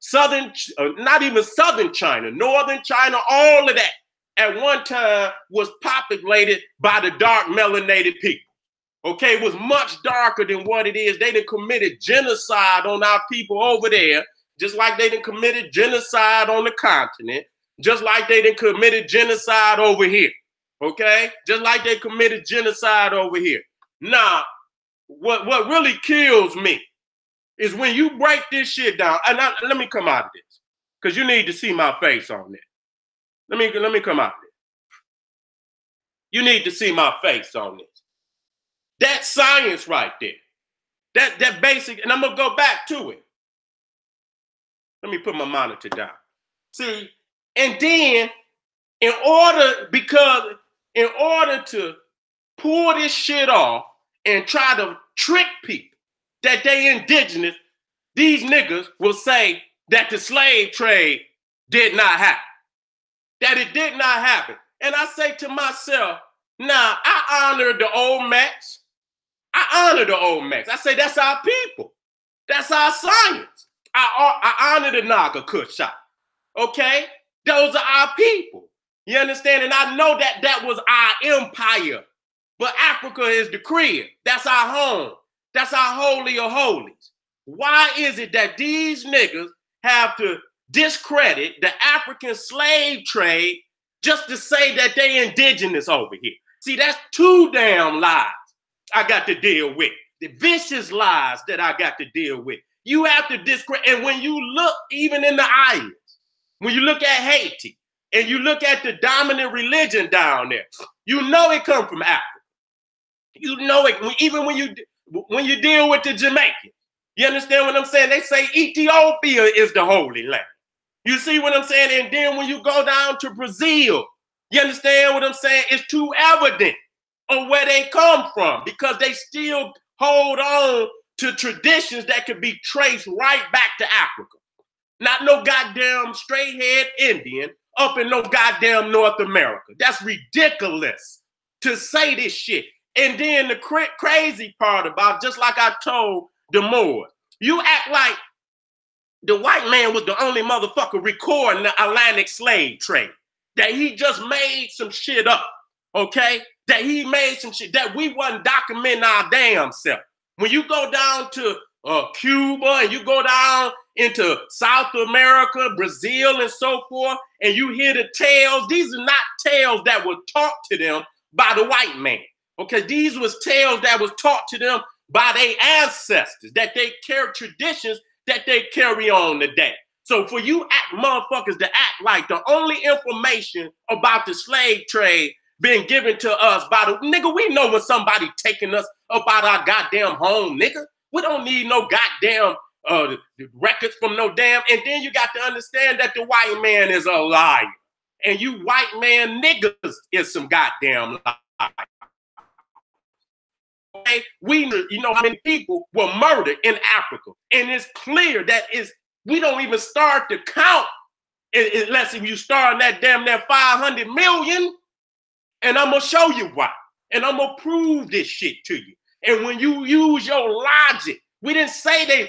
southern, not even southern China, northern China, all of that at one time was populated by the dark melanated people. Okay, it was much darker than what it is. They done committed genocide on our people over there, just like they done committed genocide on the continent, just like they done committed genocide over here. Okay, just like they committed genocide over here. Now, what really kills me is when you break this shit down. And let me come out of this, because you need to see my face on this. Let me come out of this. You need to see my face on this. That science right there. That basic, and I'm gonna go back to it. Let me put my monitor down. See, and then in order to pull this shit off and try to trick people that they indigenous, these niggas will say that the slave trade did not happen. That it did not happen. And I say to myself, nah, I honor the old Macs. I honor the old Macs. I say that's our people. That's our science. I honor the Naga Kushite. Okay? Those are our people. You understand? And I know that that was our empire. But Africa is the crib. That's our home. That's our holy of holies. Why is it that these niggas have to discredit the African slave trade just to say that they indigenous over here? See, that's too damn lies I got to deal with. The vicious lies that I got to deal with. You have to discredit. And when you look even in the islands, when you look at Haiti and you look at the dominant religion down there, you know it comes from Africa. You know it, even when you deal with the Jamaicans. You understand what I'm saying? They say Ethiopia is the Holy Land. You see what I'm saying? And then when you go down to Brazil, you understand what I'm saying? It's too evident on where they come from, because they still hold on to traditions that could be traced right back to Africa. Not no goddamn straight head Indian up in no goddamn North America. That's ridiculous to say this shit. And then the crazy part about, just like I told the Moors, you act like the white man was the only motherfucker recording the Atlantic slave trade. That he just made some shit up, okay? That he made some shit, that we wasn't documenting our damn self. When you go down to Cuba and you go down into South America, Brazil and so forth, and you hear the tales, these are not tales that were taught to them by the white man. Okay, these was tales that was taught to them by their ancestors, that they carry traditions that they carry on today. So for you motherfuckers to act like the only information about the slave trade being given to us by the nigga, we know when somebody taking us up out our goddamn home, nigga. We don't need no goddamn records from no damn. And then you got to understand that the white man is a liar, and you white man niggas is some goddamn liars. Okay? You know how many people were murdered in Africa, and it's clear that we don't even start to count unless you start that damn 500 million. And I'm gonna show you why, and I'm gonna prove this shit to you. And when you use your logic, we didn't say they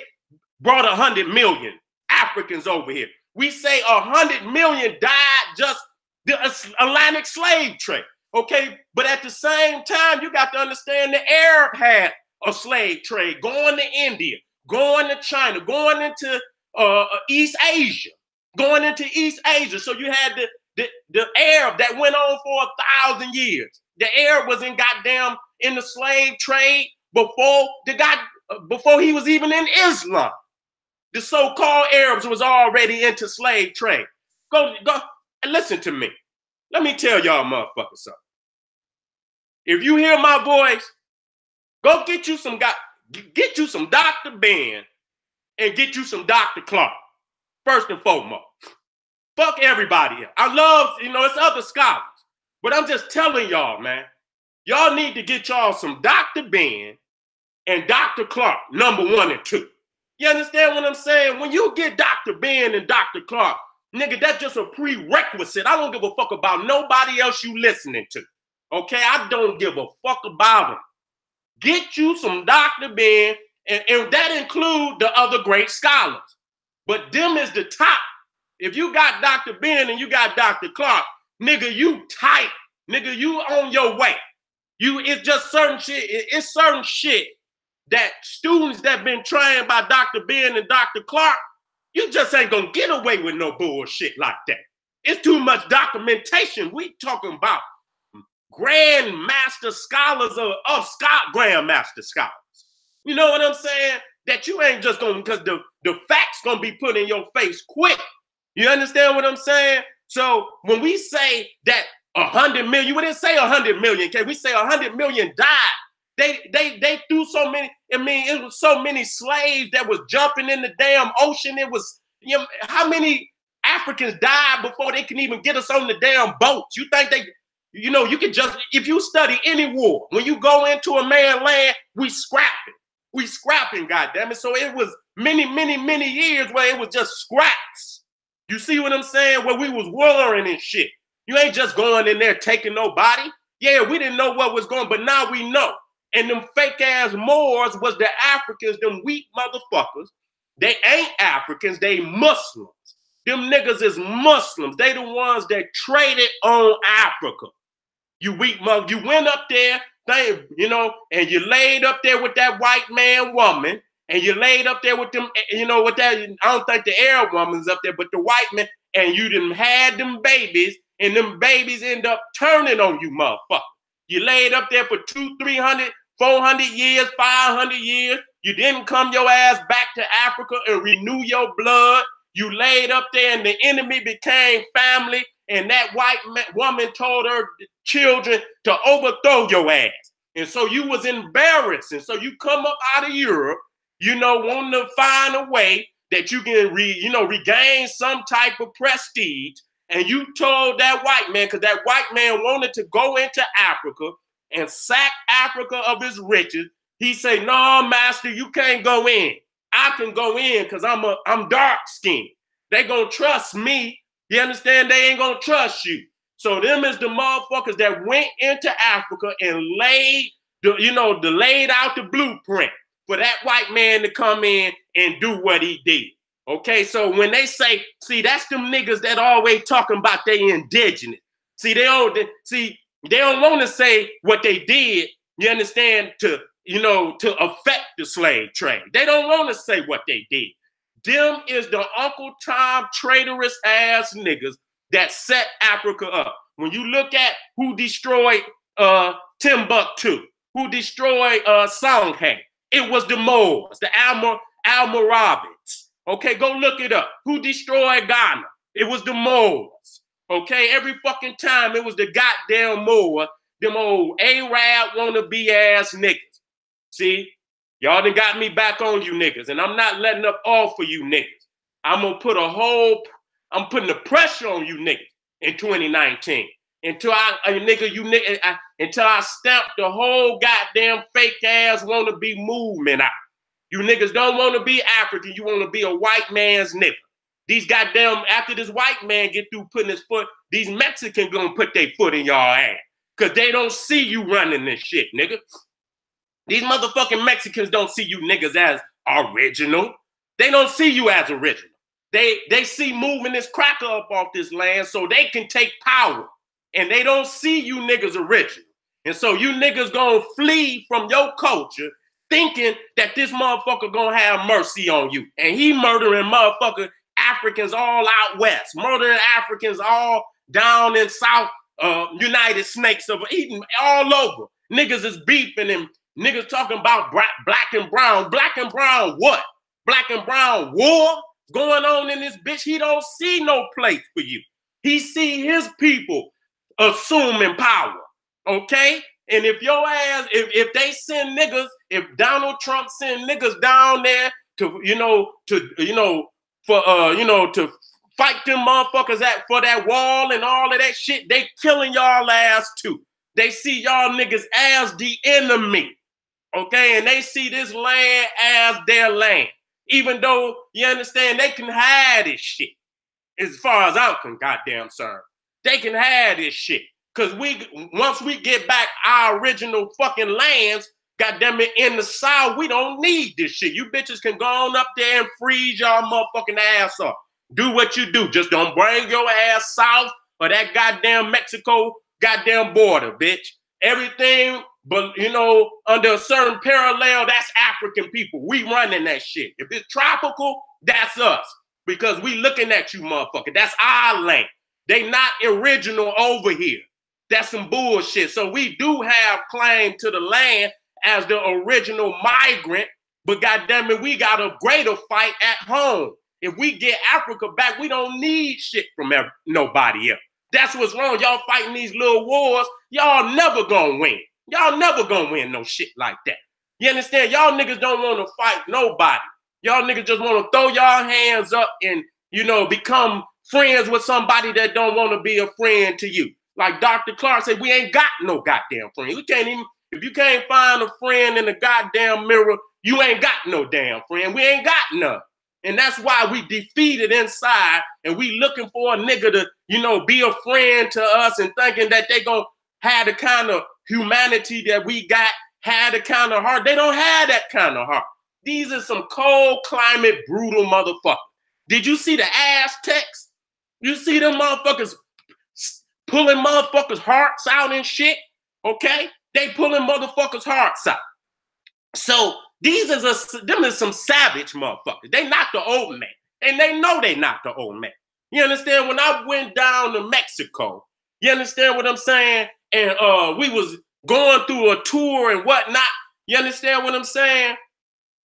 brought 100 million Africans over here. We say 100 million died just the Atlantic slave trade. Okay, but at the same time, you got to understand the Arab had a slave trade going to India, going to China, going into East Asia, So you had the Arab that went on for 1,000 years. The Arab was in the slave trade before he was even in Islam. The so-called Arabs was already into slave trade. Go and listen to me. Let me tell y'all motherfuckers something. If you hear my voice, go get you some Dr. Ben and get you some Dr. Clark. first and foremost. Fuck everybody else. I love, it's other scholars. But I'm just telling y'all, man, y'all need to get y'all some Dr. Ben and Dr. Clark, number 1 and 2. You understand what I'm saying? When you get Dr. Ben and Dr. Clark, nigga, that's just a prerequisite. I don't give a fuck about nobody else you listening to. Okay? I don't give a fuck about them. Get you some Dr. Ben, and that include the other great scholars. But them is the top. If you got Dr. Ben and you got Dr. Clark, nigga, you tight. Nigga, you on your way. It's just certain shit. It's certain shit that students that been trained by Dr. Ben and Dr. Clark, you just ain't gonna get away with no bullshit like that. It's too much documentation. We talking about grandmaster scholars of grandmaster scholars. You know what I'm saying? That you ain't just gonna, because the facts gonna be put in your face quick. You understand what I'm saying? So when we say that 100 million, we didn't say 100 million, okay? We say 100 million died. They threw so many, it was so many slaves that was jumping in the damn ocean. It was, how many Africans died before they can even get us on the damn boats? You think you can just, if you study any war, when you go into a man's land, we scrapping. We scrapping, goddammit. So it was many, many, many years where it was just scraps. You see what I'm saying? Where we was warring and shit. You ain't just going in there taking nobody. Yeah, we didn't know what was going, but now we know. And them fake ass Moors was the Africans, them weak motherfuckers. They ain't Africans, they Muslims. Them niggas is Muslims. They the ones that traded on Africa. You weak mother, you went up there, and you laid up there with that white man woman, and you laid up there with them, with that, I don't think the Arab woman's up there, but the white man, and you done had them babies, and them babies end up turning on you, motherfucker. You laid up there for 200, 300, 400 years, 500 years. You didn't come your ass back to Africa and renew your blood. You laid up there and the enemy became family, and that white woman told her children to overthrow your ass. And so you was embarrassed. And so you come up out of Europe, wanting to find a way that you can regain some type of prestige. And you told that white man, because that white man wanted to go into Africa and sack Africa of its riches. He say, no, master, you can't go in. I can go in because I'm dark skinned. They gonna trust me. You understand? They ain't gonna trust you. So them is the motherfuckers that went into Africa and laid out the blueprint for that white man to come in and do what he did. Okay, so when they say, see, that's them niggas that always talking about they indigenous. See, they don't want to say what they did, you understand, to affect the slave trade. They don't want to say what they did. Them is the Uncle Tom traitorous ass niggas that set Africa up. When you look at who destroyed Timbuktu, who destroyed Songhai, it was the Moors, the Almoravids. Okay, go look it up. Who destroyed Ghana? It was the Moors. Okay, every fucking time it was the goddamn Moor, them old Arab wannabe ass niggas. See, y'all done got me back on you niggas, and I'm not letting up all for you niggas. I'm putting the pressure on you niggas in 2019 until I stamp the whole goddamn fake ass wannabe movement out. You niggas don't want to be African. You want to be a white man's nigga. These goddamn, after this white man get through putting his foot, these Mexicans gonna put their foot in y'all ass. Because they don't see you running this shit, nigga. These motherfucking Mexicans don't see you niggas as original. They don't see you as original. They see moving this cracker up off this land so they can take power. And they don't see you niggas original. And so you niggas gonna flee from your culture thinking that this motherfucker gonna have mercy on you. And he murdering motherfucker Africans all out west, murdering Africans all down in South United Snakes of Eden, all over. Niggas is beefing and niggas talking about black and brown. Black and brown what? Black and brown war going on in this bitch. He don't see no place for you. He see his people assuming power, okay? And if your ass, if they send niggas, if Donald Trump send niggas down there to for to fight them motherfuckers for that wall and all of that shit. They killing y'all ass too. They see y'all niggas as the enemy, okay? And they see this land as their land. Even though, you understand, they can hide this shit. As far as I'm goddamn concerned. They can have this shit. Cause once we get back our original fucking lands, goddamn it, in the South, we don't need this shit. You bitches can go on up there and freeze y'all motherfucking ass off. Do what you do. Just don't bring your ass south or that goddamn Mexico goddamn border, bitch. Everything, but under a certain parallel, that's African people. We running that shit. If it's tropical, that's us. Because we looking at you, motherfucker. That's our land. They not original over here. That's some bullshit. So we do have claim to the land as the original migrant, but goddamn it, we got a greater fight at home. If we get Africa back, we don't need shit from nobody else. That's what's wrong. Y'all fighting these little wars. Y'all never gonna win. Y'all never gonna win no shit like that. You understand? Y'all niggas don't want to fight nobody. Y'all niggas just want to throw y'all hands up and, become friends with somebody that don't want to be a friend to you. Like Dr. Clark said, we ain't got no goddamn friend. We can't even, if you can't find a friend in the goddamn mirror, you ain't got no damn friend. We ain't got none. And that's why we defeated inside and we looking for a nigga to, be a friend to us and thinking that they gonna have the kind of humanity that we got, have the kind of heart. They don't have that kind of heart. These are some cold climate, brutal motherfuckers. Did you see the Aztecs? You see them motherfuckers pulling motherfuckers' hearts out and shit? Okay? They pulling motherfuckers' hearts out. So these them is some savage motherfuckers. They not the old man. And they know they not the old man. You understand? When I went down to Mexico, you understand what I'm saying? And we was going through a tour and whatnot. You understand what I'm saying?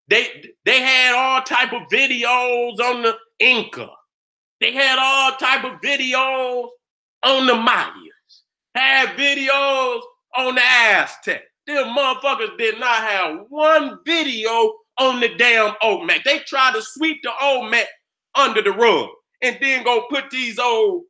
They had all type of videos on the Inca. They had all type of videos on the Mayas. Had videos on the Aztec. Them motherfuckers did not have one video on the damn Olmec. They tried to sweep the Olmec under the rug and then go put these old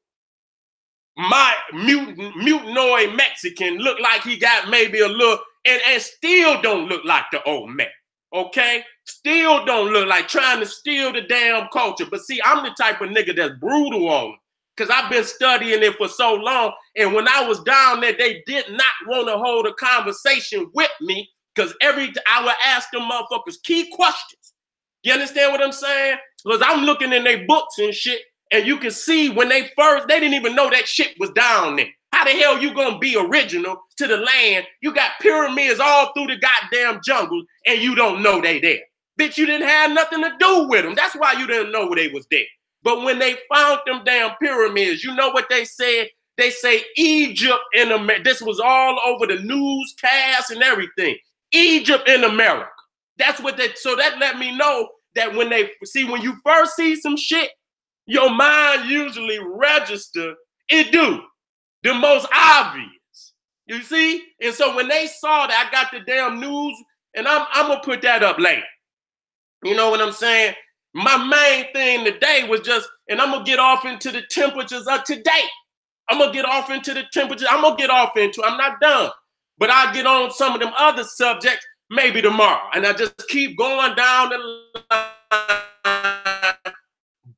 mutanoid Mexican look like he got maybe a little, and still don't look like the Olmec. Okay? Still don't look like trying to steal the damn culture. But see, I'm the type of nigga that's brutal on it because I've been studying it for so long. And when I was down there, they did not want to hold a conversation with me because I would ask them motherfuckers key questions. You understand what I'm saying? Because I'm looking in their books and shit, and you can see when they didn't even know that shit was down there. How the hell you gonna be original to the land? You got pyramids all through the goddamn jungle and you don't know they there. Bitch, you didn't have nothing to do with them. That's why you didn't know they was there. But when they found them damn pyramids, you know what they said? They say Egypt in America. This was all over the newscast and everything. Egypt in America. That's what so that let me know that when you first see some shit, your mind usually register, it do. The most obvious, you see? And so when they saw that, I got the damn news, and I'm gonna put that up later. You know what I'm saying? My main thing today was just, and I'm gonna get off into the temperatures of today. I'm not done. But I'll get on some of them other subjects maybe tomorrow. And I just keep going down the line,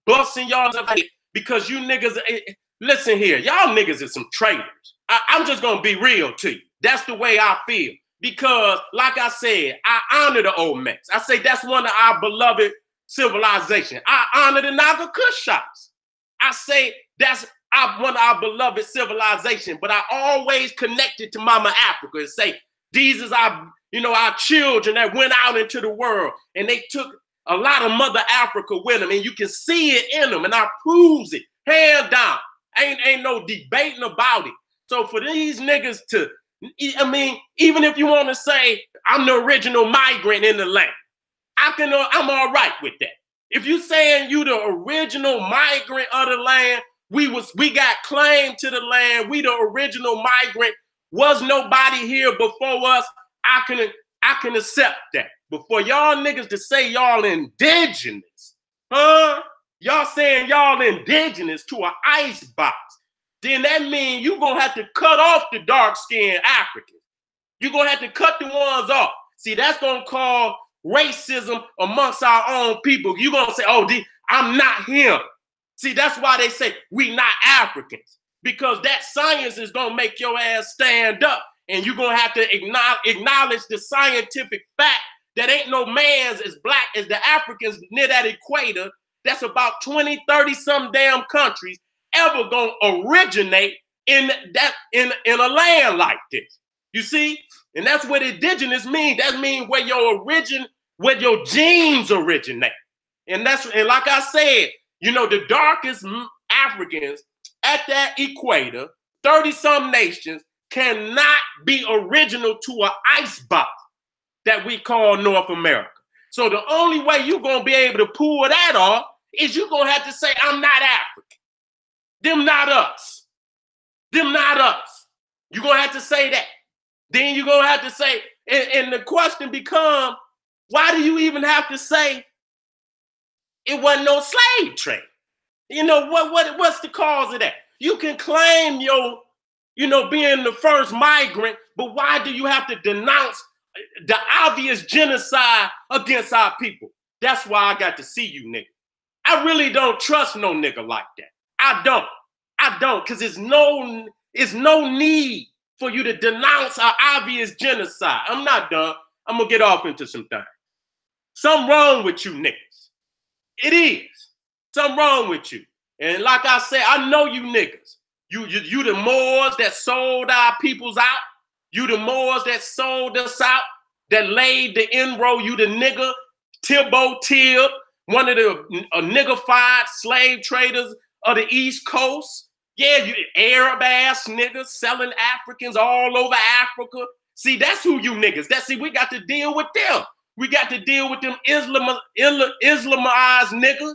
busting y'all up because you niggas, listen here, y'all niggas is some traitors. I'm just gonna be real to you. That's the way I feel. Because, like I said, I honor the Olmecs. I say that's one of our beloved civilization. I honor the Naga Kushites. I say that's one of our beloved civilization. But I always connected to Mama Africa and say these is our children that went out into the world and they took a lot of Mother Africa with them, and you can see it in them, and I proves it hands down. Ain't no debating about it. So for these niggas to, even if you want to say I'm the original migrant in the land, I'm all right with that. If you saying you the original migrant of the land, we got claim to the land, we the original migrant, was nobody here before us, I can accept that. But for y'all niggas to say y'all indigenous, huh? Y'all saying y'all indigenous to an ice box. Then that means you're going to have to cut off the dark-skinned Africans. You're going to have to cut the ones off. See, that's going to cause racism amongst our own people. You're going to say, oh, I'm not him. See, that's why they say we not Africans. Because that science is going to make your ass stand up. And you're going to have to acknowledge the scientific fact that ain't no man's as black as the Africans near that equator. That's about 20, 30 some damn countries ever gonna originate in a land like this. You see? And that's what indigenous means. That means where your genes originate. And like I said, you know, the darkest Africans at that equator, 30 some nations, cannot be original to an ice box that we call North America. So the only way you're gonna be able to pull that off is you're gonna have to say, I'm not African. Them not us. Them not us. You're gonna have to say that. Then you're gonna have to say, and the question becomes, why do you even have to say it wasn't no slave trade? You know, what's the cause of that? You can claim being the first migrant, but why do you have to denounce the obvious genocide against our people? That's why I got to see you, nigga. I really don't trust no nigga like that. I don't, because it's no need for you to denounce our obvious genocide. I'm not done. I'm gonna get off into some things. Something wrong with you niggas. It is. Something wrong with you. And like I said, I know you niggas. You the Moors that sold our peoples out. You the Moors that sold us out, that laid the inroad. You the nigga, Tibbo Tib, one of the niggified slave traders of the East Coast. Yeah, you Arab ass niggas selling Africans all over Africa. See, that's who you niggas. See, we got to deal with them. We got to deal with them Islamized niggas,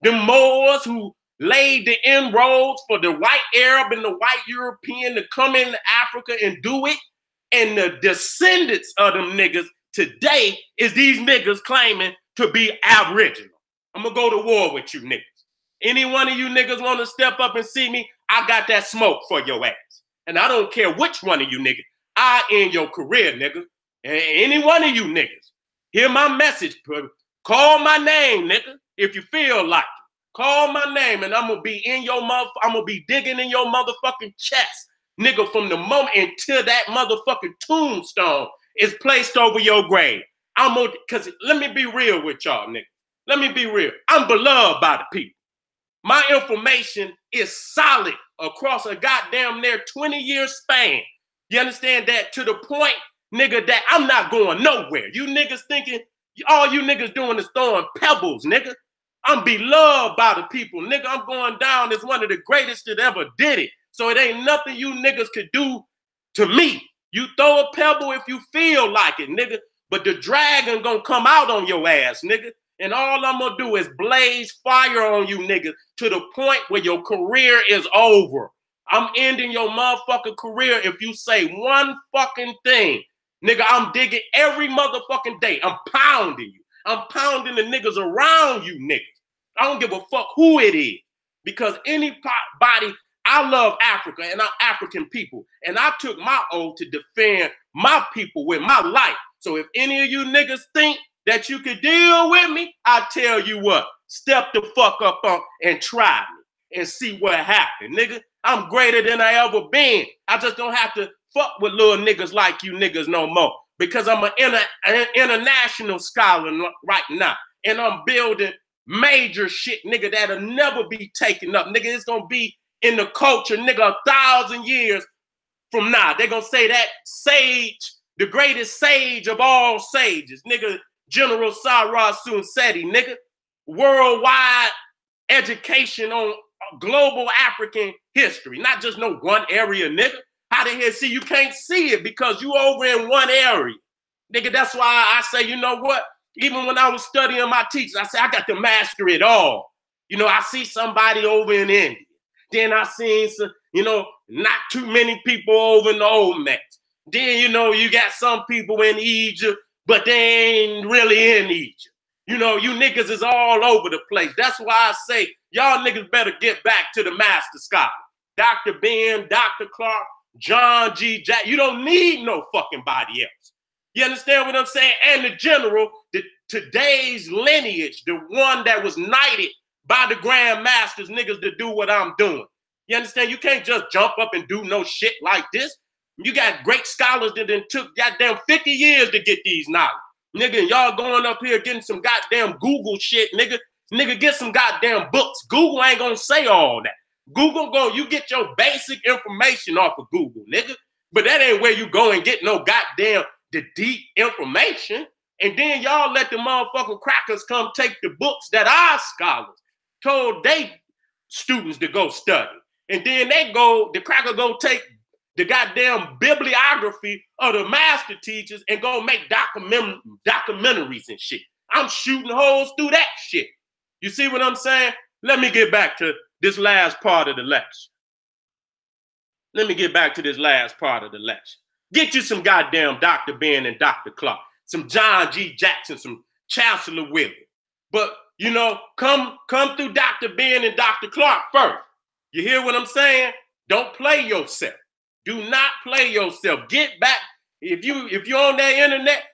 them Moors who laid the inroads for the white Arab and the white European to come into Africa and do it. And the descendants of them niggas today is these niggas claiming to be Aboriginal. I'm gonna go to war with you niggas. Any one of you niggas want to step up and see me, I got that smoke for your ass. And I don't care which one of you niggas. I end your career, nigga. And any one of you niggas, hear my message. Call my name, nigga, if you feel like it. Call my name and I'm gonna be I'm gonna be digging in your motherfucking chest, nigga, from the moment until that motherfucking tombstone is placed over your grave. Cause let me be real with y'all, nigga. Let me be real. I'm beloved by the people. My information is solid across a goddamn near 20-year span. You understand that? To the point, nigga, that I'm not going nowhere. You niggas thinking all you niggas doing is throwing pebbles, nigga. I'm beloved by the people, nigga. I'm going down as one of the greatest that ever did it. So it ain't nothing you niggas could do to me. You throw a pebble if you feel like it, nigga. But the dragon gonna come out on your ass, nigga. And all I'm gonna do is blaze fire on you niggas to the point where your career is over. I'm ending your motherfucking career if you say one fucking thing. Nigga, I'm digging every motherfucking day. I'm pounding you. I'm pounding the niggas around you niggas. I don't give a fuck who it is. Because anybody, I love Africa and I'm African people. And I took my oath to defend my people with my life. So if any of you niggas think that you can deal with me, I tell you what, step the fuck up on and try me and see what happens, nigga. I'm greater than I ever been. I just don't have to fuck with little niggas like you niggas no more because I'm an international scholar right now. And I'm building major shit, nigga, that'll never be taken up. Nigga, it's gonna be in the culture, nigga, 1,000 years from now. They're gonna say that sage, the greatest sage of all sages, nigga, General Seti, nigga, worldwide education on global African history, not just no one area, nigga. How the hell, see, you can't see it because you over in one area. Nigga, that's why I say, you know what? Even when I was studying my teachers, I said, I got to master it all. You know, I see somebody over in India. Then I seen some, you know, not too many people over in the Olmecs. Then, you know, you got some people in Egypt, but they ain't really in Egypt. You know, you niggas is all over the place. That's why I say y'all niggas better get back to the master scholar. Dr. Ben, Dr. Clark, John G. Jack. You don't need no fucking body else. You understand what I'm saying? And the general, today's lineage, the one that was knighted by the Grand Masters, niggas, to do what I'm doing. You understand? You can't just jump up and do no shit like this. You got great scholars that then took goddamn 50 years to get these knowledge. Nigga, y'all going up here getting some goddamn Google shit, nigga. Nigga, get some goddamn books. Google ain't gonna say all that. Google you get your basic information off of Google, nigga. But that ain't where you go and get no goddamn the deep information. And then y'all let the motherfucking crackers come take the books that our scholars told they students to go study. And then the cracker go take the goddamn bibliography of the master teachers and go make documentaries and shit. I'm shooting holes through that shit. You see what I'm saying? Let me get back to this last part of the lecture. Get you some goddamn Dr. Ben and Dr. Clark, some John G. Jackson, some Chancellor William. But, you know, come through Dr. Ben and Dr. Clark first. You hear what I'm saying? Don't play yourself. Do not play yourself. Get back. If you're on that internet,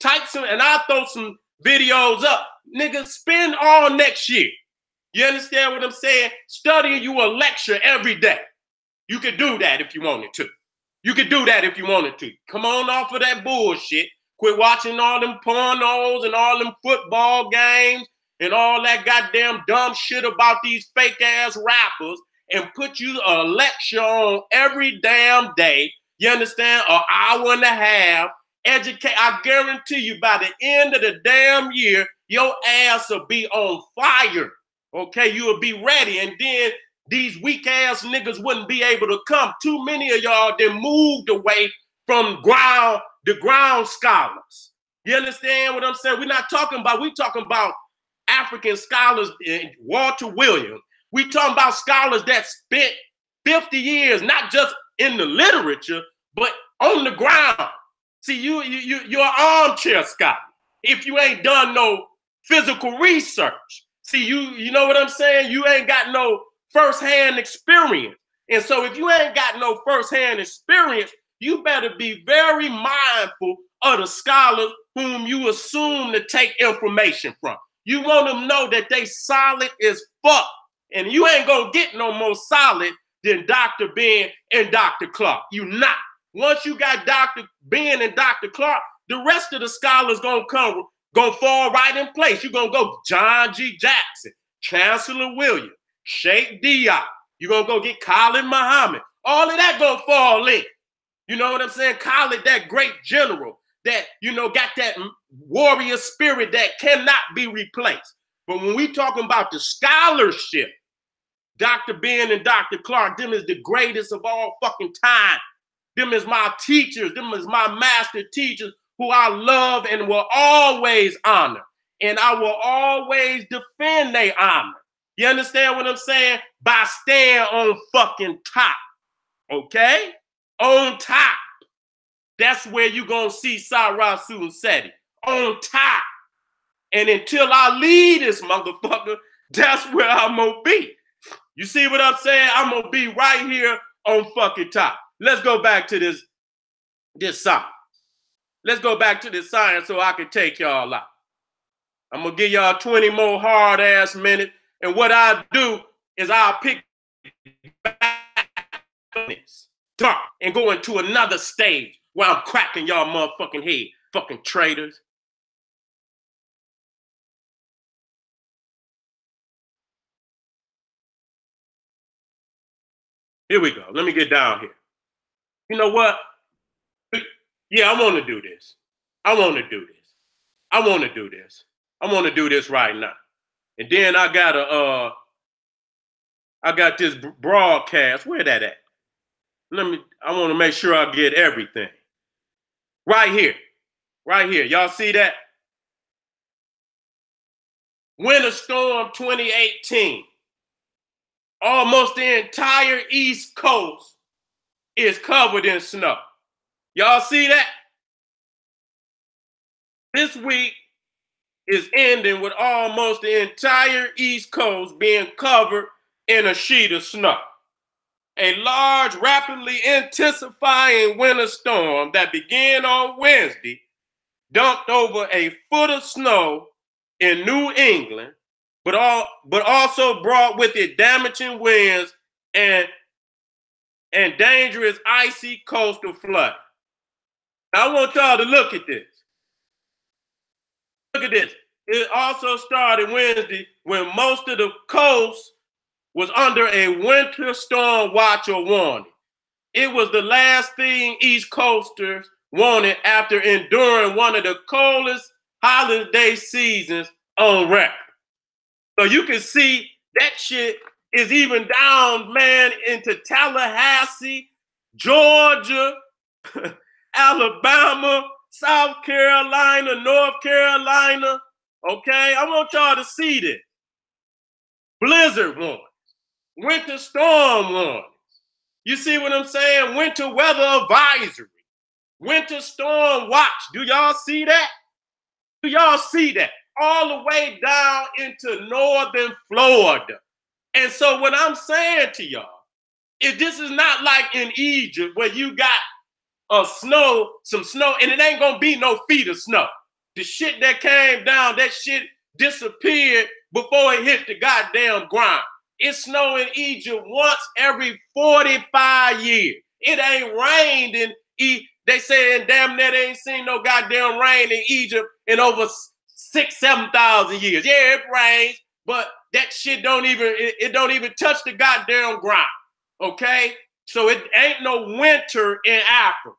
type some, and I'll throw some videos up. Nigga, spend all next year. You understand what I'm saying? Studying you a lecture every day. You could do that if you wanted to. Come on off of that bullshit. Quit watching all them pornos and all them football games and all that goddamn dumb shit about these fake ass rappers, and put you a lecture on every damn day. You understand? An hour and a half. Educate. I guarantee you by the end of the damn year, your ass will be on fire. Okay? You will be ready. And then these weak ass niggas wouldn't be able to come. Too many of y'all then moved away from the ground scholars. You understand what I'm saying? We talking about African scholars, Walter Williams. We talking about scholars that spent 50 years, not just in the literature, but on the ground. See, you're an armchair scholar if you ain't done no physical research. See, you know what I'm saying? You ain't got no firsthand experience. And so if you ain't got no firsthand experience, you better be very mindful of the scholars whom you assume to take information from. You want them to know that they solid as fuck. And you ain't gonna get no more solid than Dr. Ben and Dr. Clark. You not. Once you got Dr. Ben and Dr. Clark, the rest of the scholars gonna fall right in place. You're gonna go John G. Jackson, Chancellor Williams, Sheikh Diop. You're gonna go get Khalid Muhammad. All of that gonna fall in. You know what I'm saying? Khalid, that great general that, you know, got that warrior spirit that cannot be replaced. But when we talking about the scholarship, Dr. Ben and Dr. Clark, them is the greatest of all fucking time. Them is my teachers. Them is my master teachers who I love and will always honor. And I will always defend their honor. You understand what I'm saying? By staying on fucking top. Okay? On top. That's where you gonna see Suten Seti. On top. And until I leave this motherfucker, that's where I'm gonna be. You see what I'm saying? I'm gonna be right here on fucking top. Let's go back to this science. Let's go back to this science so I can take y'all out. I'm gonna give y'all 20 more hard ass minutes. And what I do is I'll pick this and go into another stage where I'm cracking y'all motherfucking head. Fucking traitors. Here we go. Let me get down here. You know what? Yeah, I want to do this. I want to do this right now. And then I got this broadcast. Where that at? I want to make sure I get everything. Right here. Y'all see that? Winter Storm 2018. Almost the entire East Coast is covered in snow. Y'all see that? This week is ending with almost the entire East Coast being covered in a sheet of snow. A large, rapidly intensifying winter storm that began on Wednesday dumped over a foot of snow in New England, but also brought with it damaging winds and dangerous icy coastal flooding. Now, I want y'all to look at this. Look at this. It also started Wednesday when most of the coast was under a winter storm watch or warning. It was the last thing East Coasters wanted after enduring one of the coldest holiday seasons on record. So you can see that shit is even down, man, into Tallahassee, Georgia, Alabama, South Carolina, North Carolina. Okay, I want y'all to see this. Blizzard warnings, winter storm warnings. You see what I'm saying? Winter weather advisory, winter storm watch. Do y'all see that? Do y'all see that? All the way down into northern Florida. And so what I'm saying to y'all is this is not like in Egypt where you got some snow, and it ain't gonna be no feet of snow. The shit that came down, that shit disappeared before it hit the goddamn ground. It snow in Egypt once every 45 years. It ain't rained in they saying damn near they ain't seen no goddamn rain in Egypt in over 6,000-7,000 years. Yeah, it rains, but that shit don't even touch the goddamn ground. Okay? So it ain't no winter in Africa.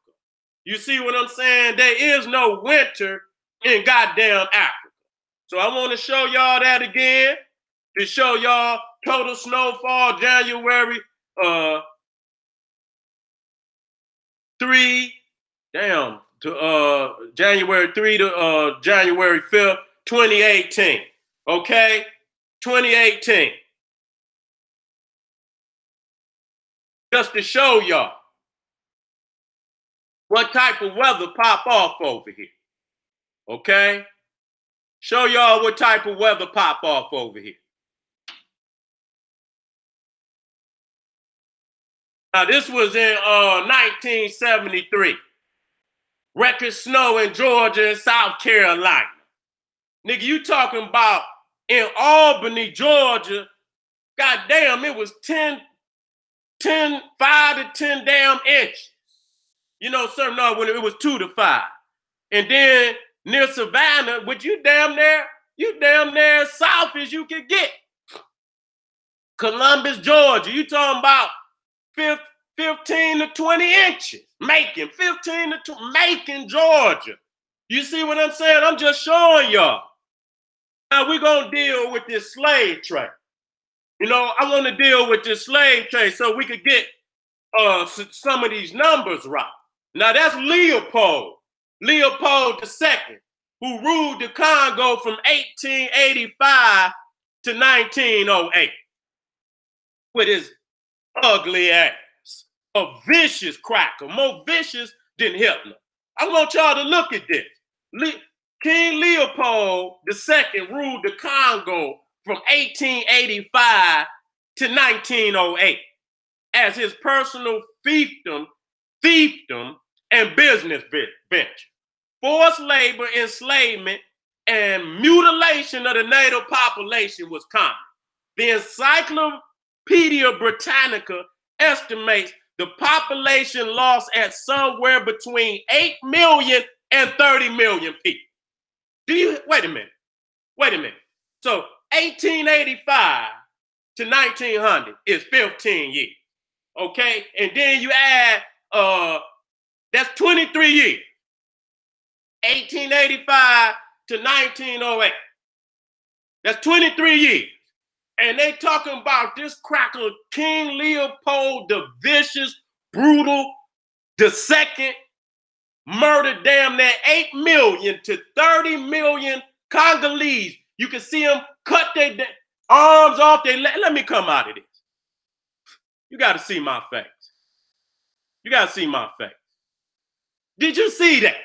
You see what I'm saying? There is no winter in goddamn Africa. So I want to show y'all that again, to show y'all total snowfall January 3 to January 3 to January 5th, 2018. Okay? 2018. Just to show y'all what type of weather pop off over here. Okay? Show y'all what type of weather pop off over here. Now, this was in 1973. Record snow in Georgia and South Carolina. Nigga, you talking about in Albany, Georgia, goddamn, it was 5 to 10 damn inches. You know, when it was 2 to 5. And then near Savannah, which you damn near as south as you could get. Columbus, Georgia, you talking about 15 to 20 inches. Macon, 15 to 20, Macon, Georgia. You see what I'm saying? I'm just showing y'all. Now we're going to deal with this slave trade. You know, I want to deal with this slave trade so we could get some of these numbers right. Now that's Leopold II, who ruled the Congo from 1885 to 1908 with his ugly ass. A vicious cracker, more vicious than Hitler. I want y'all to look at this. King Leopold II ruled the Congo from 1885 to 1908 as his personal fiefdom and business venture. Forced labor, enslavement, and mutilation of the native population was common. The Encyclopedia Britannica estimates the population lost at somewhere between 8 million and 30 million people. Wait a minute. So 1885 to 1900 is 15 years. Okay? And then you add, that's 23 years. 1885 to 1908. That's 23 years. And they talking about this cracker, King Leopold the Vicious, brutal, the second, murdered damn near 8 million to 30 million Congolese. You can see them cut their arms off. Let me come out of this. You got to see my face. You got to see my face. Did you see that?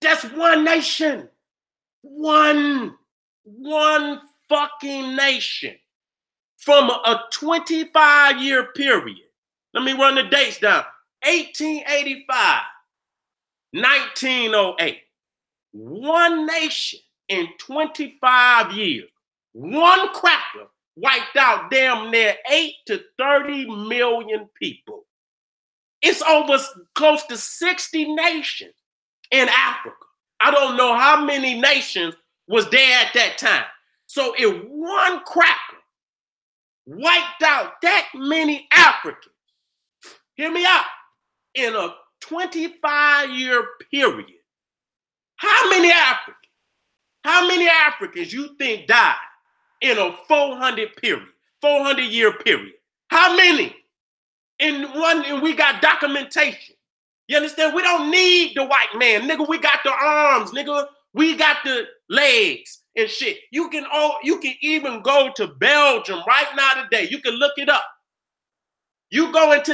That's one nation. One fucking nation from a 25-year period. Let me run the dates down. 1885, 1908. One nation in 25 years. One cracker wiped out damn near 8 to 30 million people. It's over close to 60 nations in Africa. I don't know how many nations was there at that time. So if one cracker wiped out that many Africans, hear me out, in a 25-year period, how many Africans you think died in a 400-year period? How many? And we got documentation. You understand? We don't need the white man, nigga. We got the arms, nigga. We got the legs and shit. You can even go to Belgium right now today. You can look it up. You go into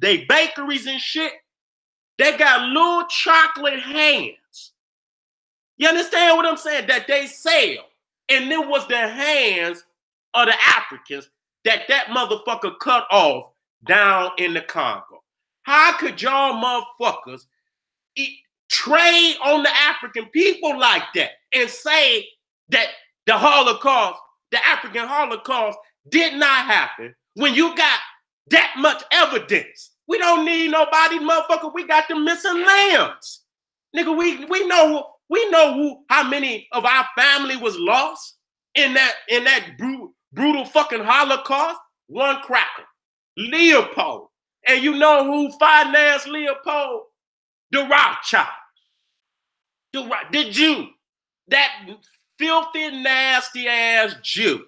they bakeries and shit. They got little chocolate hands. You understand what I'm saying? That they sell. And it was the hands of the Africans that motherfucker cut off down in the Congo. How could y'all motherfuckers trade on the African people like that and say that the African Holocaust did not happen when you got that much evidence? We don't need nobody, motherfucker. We got the missing lambs. Nigga, we know how many of our family was lost in that brutal fucking Holocaust. One cracker, Leopold. And you know who financed Leopold? The Rothschild. The Jew. That filthy, nasty ass Jew.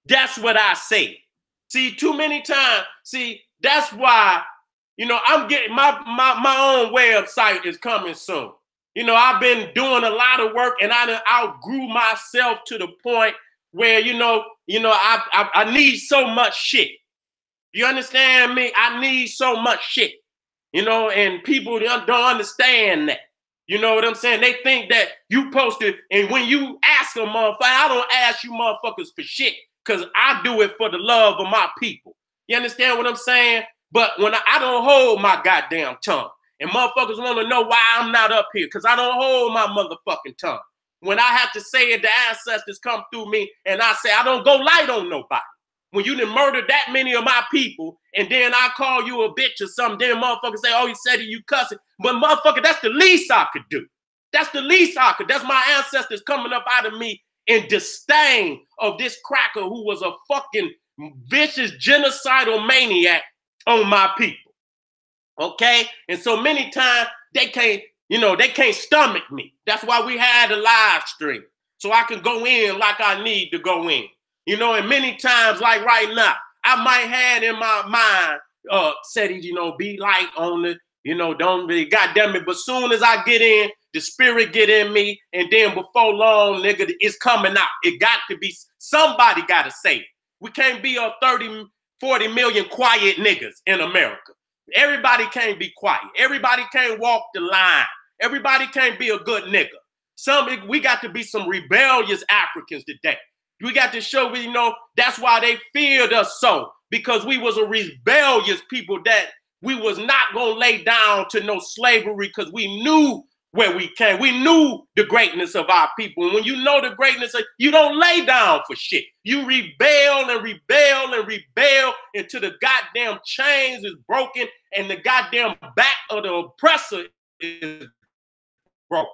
That's what I say. See, too many times, that's why, I'm getting my own website is coming soon. I've been doing a lot of work and I outgrew myself to the point where, I need so much shit. You understand me? I need so much shit, and people don't understand that. You know what I'm saying? They think that you posted, and when you ask a motherfucker, I don't ask you motherfuckers for shit, because I do it for the love of my people. You understand what I'm saying? But when I don't hold my goddamn tongue, and motherfuckers want to know why I'm not up here, because I don't hold my motherfucking tongue. When I have to say it, the ancestors come through me, and I say I don't go light on nobody. When you done murdered that many of my people, and then I call you a bitch or something, then motherfuckers say, oh, you said it, you cussing. But motherfucker, that's the least I could do. That's the least I could. That's my ancestors coming up out of me in disdain of this cracker who was a fucking vicious genocidal maniac on my people. Okay? And so many times they can't stomach me. That's why we had a live stream. So I can go in like I need to go in. And many times, like right now, I might have in my mind, Seti, be light on it, don't be, goddamn it. But soon as I get in, the spirit get in me, and then before long, nigga, it's coming out. It got to be, somebody got to say it. We can't be a 30, 40 million quiet niggas in America. Everybody can't be quiet. Everybody can't walk the line. Everybody can't be a good nigga. We got to be some rebellious Africans today. We got to show, that's why they feared us so, because we was a rebellious people that we was not going to lay down to no slavery, because we knew where we came. We knew the greatness of our people. And when you know the greatness, you don't lay down for shit. You rebel and rebel and rebel until the goddamn chains is broken and the goddamn back of the oppressor is broken.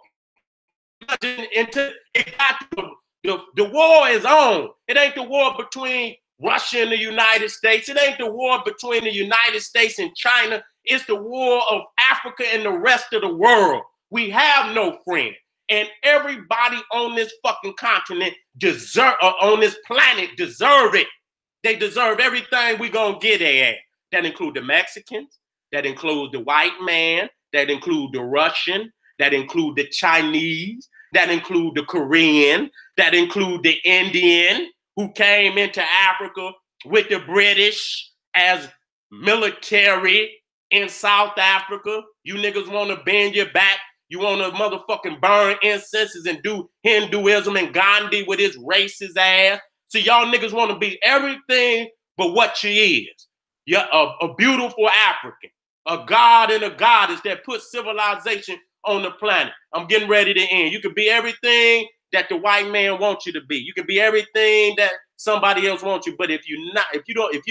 Until it got to the war is on. It ain't the war between Russia and the United States. It ain't the war between the United States and China. It's the war of Africa and the rest of the world. We have no friend. And everybody on this fucking continent on this planet deserve it. They deserve everything we gonna get at. That include the Mexicans. That include the white man. That include the Russian. That include the Chinese. That include the Korean, that include the Indian who came into Africa with the British as military in South Africa. You niggas want to bend your back. You want to motherfucking burn incenses and do Hinduism and Gandhi with his racist ass. See, y'all niggas want to be everything but what she is. You're a beautiful African, a god and a goddess that put civilization on the planet. I'm getting ready to end. You can be everything that the white man wants you to be. You can be everything that somebody else wants you. But if you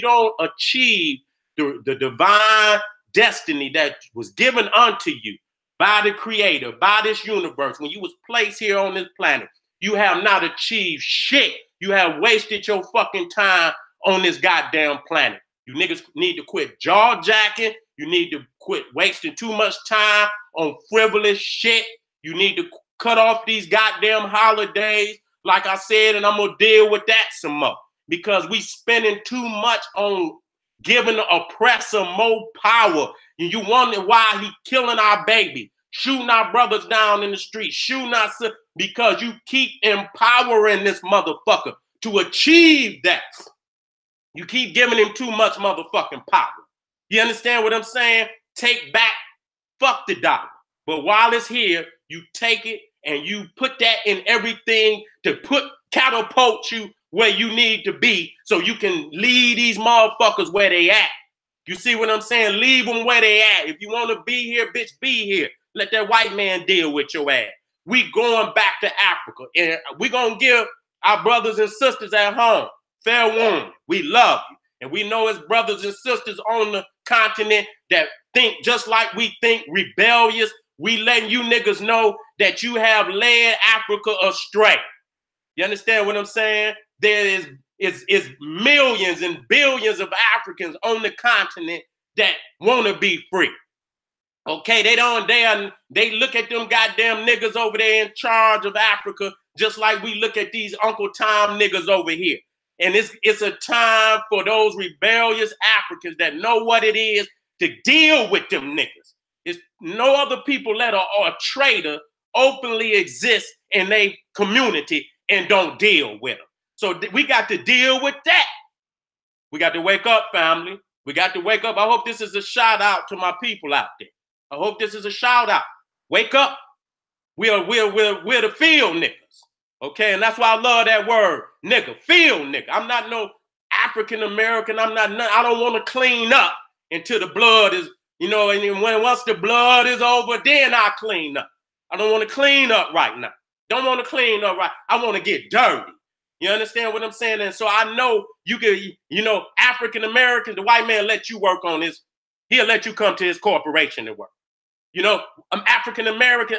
don't achieve the divine destiny that was given unto you by the creator, by this universe, when you was placed here on this planet, you have not achieved shit. You have wasted your fucking time on this goddamn planet. You niggas need to quit jaw-jacking. You need to quit wasting too much time on frivolous shit. You need to cut off these goddamn holidays, like I said, and I'm going to deal with that some more. Because we spending too much on giving the oppressor more power. And you wonder why he killing our baby, shooting our brothers down in the street, shooting us, because you keep empowering this motherfucker to achieve that. You keep giving him too much motherfucking power. You understand what I'm saying? Take back, fuck the dollar. But while it's here, you take it and you put that in everything to catapult you where you need to be so you can lead these motherfuckers where they at. You see what I'm saying? Leave them where they at. If you want to be here, bitch, be here. Let that white man deal with your ass. We going back to Africa, and we going to give our brothers and sisters at home fair warning. We love you. And we know as brothers and sisters on the continent that think just like we think, rebellious. We letting you niggas know that you have led Africa astray. You understand what I'm saying? There is millions and billions of Africans on the continent that want to be free. Okay, they look at them goddamn niggas over there in charge of Africa just like we look at these Uncle Tom niggas over here. And it's a time for those rebellious Africans that know what it is to deal with them niggas. It's no other people let a traitor openly exist in their community and don't deal with them. So we got to deal with that. We got to wake up, family. We got to wake up. I hope this is a shout out to my people out there. I hope this is a shout out. Wake up. We're the field niggas. Okay, and that's why I love that word, nigga, field nigga. I'm not no African American. I don't want to clean up until the blood is, and once the blood is over, then I clean up. I don't want to clean up right now. Don't want to clean up right. I want to get dirty. You understand what I'm saying? And so I know you can, African Americans, the white man let you work on this. He'll let you come to his corporation and work. I'm African American,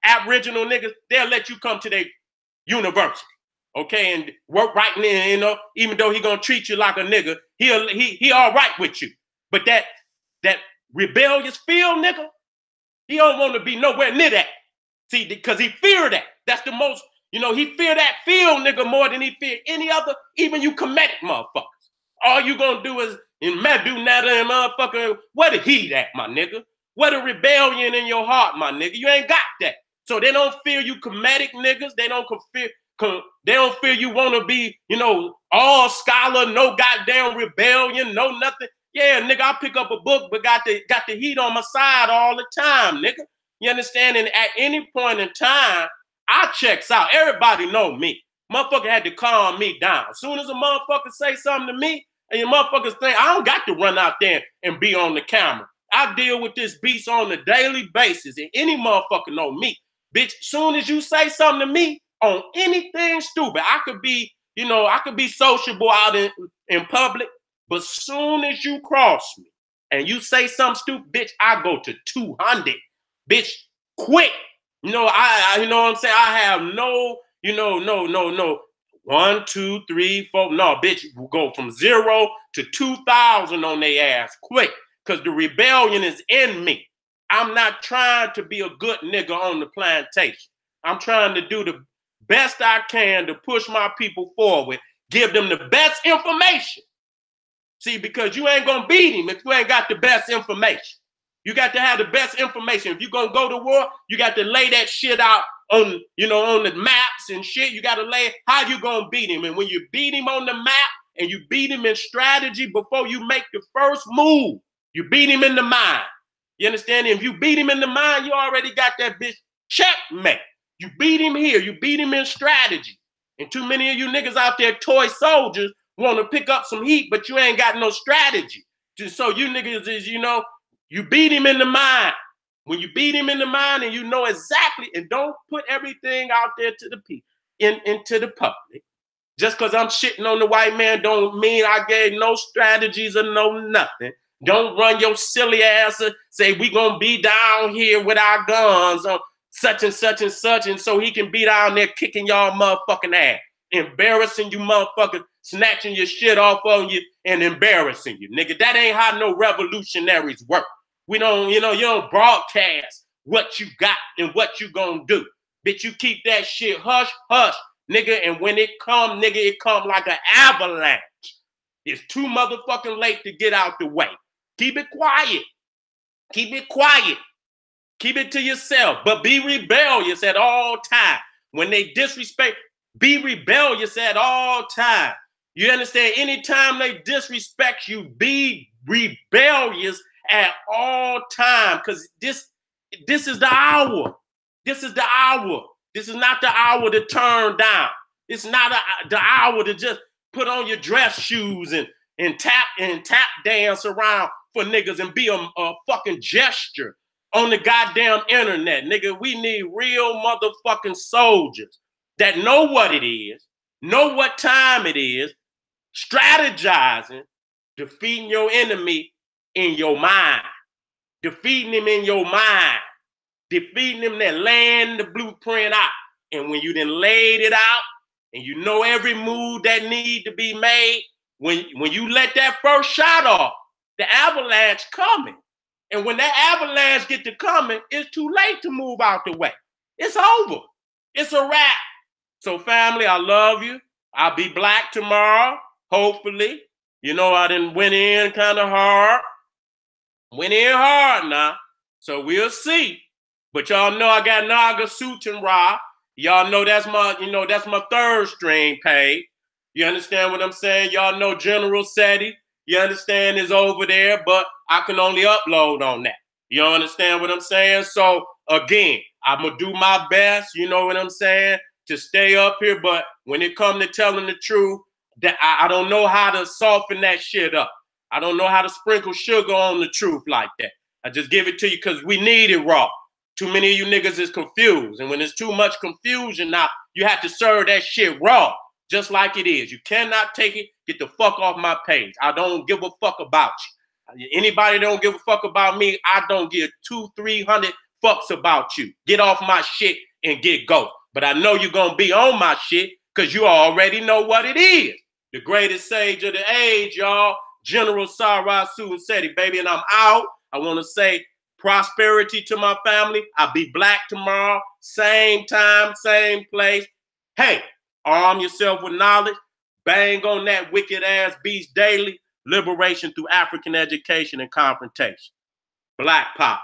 Aboriginal niggas, they'll let you come to their university, okay, and work right there, even though he gonna treat you like a nigga, he all right with you. But that rebellious field nigga, he don't want to be nowhere near that. See, because he fear that. That's the most, he fear that field nigga more than he fear any other, even you Kemetic motherfuckers. All you gonna do is in Medu Netta and motherfucker, where the heat at, my nigga? Where the rebellion in your heart, my nigga? You ain't got that. So they don't fear you Kemetic niggas. They don't fear you want to be, all scholar, no goddamn rebellion, no nothing. Yeah, nigga, I pick up a book, but got the heat on my side all the time, nigga. You understand? And at any point in time, I checks out. Everybody know me. Motherfucker had to calm me down. As soon as a motherfucker say something to me, and your motherfuckers think, I don't got to run out there and be on the camera. I deal with this beast on a daily basis, and any motherfucker know me. Bitch, soon as you say something to me on anything stupid, I could be sociable out in public, but soon as you cross me and you say something stupid, bitch, I go to 200. Bitch, quick. You know what I'm saying? I have no 1, 2, 3, 4. No, bitch, we'll go from 0 to 2,000 on their ass quick, because the rebellion is in me. I'm not trying to be a good nigga on the plantation. I'm trying to do the best I can to push my people forward, give them the best information. See, because you ain't gonna beat him if you ain't got the best information. You got to have the best information. If you're gonna go to war, you got to lay that shit out on the maps and shit. You got to lay how you gonna beat him. And when you beat him on the map and you beat him in strategy before you make the first move, you beat him in the mind. You understand? If you beat him in the mind, you already got that bitch Checkmate. You beat him here. You beat him in strategy. And too many of you niggas out there, toy soldiers, want to pick up some heat, but you ain't got no strategy. So you niggas is, you beat him in the mind. When you beat him in the mind and you know exactly, and don't put everything out there to the people, into the public. Just because I'm shitting on the white man don't mean I gave no strategies or no nothing. Don't run your silly ass and say we gonna be down here with our guns on such and such and such, and so he can be down there kicking y'all motherfucking ass, embarrassing you motherfuckers, snatching your shit off on you and embarrassing you. Nigga, that ain't how no revolutionaries work. We don't, you don't broadcast what you got and what you gonna do. Bitch, you keep that shit hush, hush, nigga, and when it come, nigga, it come like an avalanche. It's too motherfucking late to get out the way. Keep it quiet. Keep it quiet. Keep it to yourself, but be rebellious at all times. When they disrespect, be rebellious at all times. You understand? Anytime they disrespect you, be rebellious at all times, because this is the hour. This is the hour. This is not the hour to turn down. It's not the hour to just put on your dress shoes and tap dance around for niggas and be a fucking gesture on the goddamn internet. Nigga, we need real motherfucking soldiers that know what it is, know what time it is, strategizing, defeating your enemy in your mind, defeating him in your mind, defeating him that laying the blueprint out. And when you then laid it out and you know every move that need to be made, when you let that first shot off, the avalanche coming. And when that avalanche get to coming, it's too late to move out the way. It's over. It's a wrap. So family, I love you. I'll be black tomorrow, hopefully. I done went in kind of hard. Went in hard now. So we'll see. But y'all know I got Naga Suten Ra. Y'all know that's my third string page. You understand what I'm saying? Y'all know General Seti. You understand is over there, but I can only upload on that. You understand what I'm saying? So again, I'm gonna do my best, you know what I'm saying, to stay up here. But when it comes to telling the truth, that I don't know how to soften that shit up. I don't know how to sprinkle sugar on the truth like that. I just give it to you because we need it raw. Too many of you niggas is confused. And when there's too much confusion now, you have to serve that shit raw, just like it is. You cannot take it. Get the fuck off my page. I don't give a fuck about you. Anybody don't give a fuck about me, I don't give 200-300 fucks about you. Get off my shit and get go. But I know you're going to be on my shit because you already know what it is. The greatest sage of the age, y'all. General Sarah Suten Seti, baby. And I'm out. I want to say prosperity to my family. I'll be black tomorrow. Same time, same place. Hey, arm yourself with knowledge. Bang on that wicked ass beast daily. Liberation through African education and confrontation. Black Pop.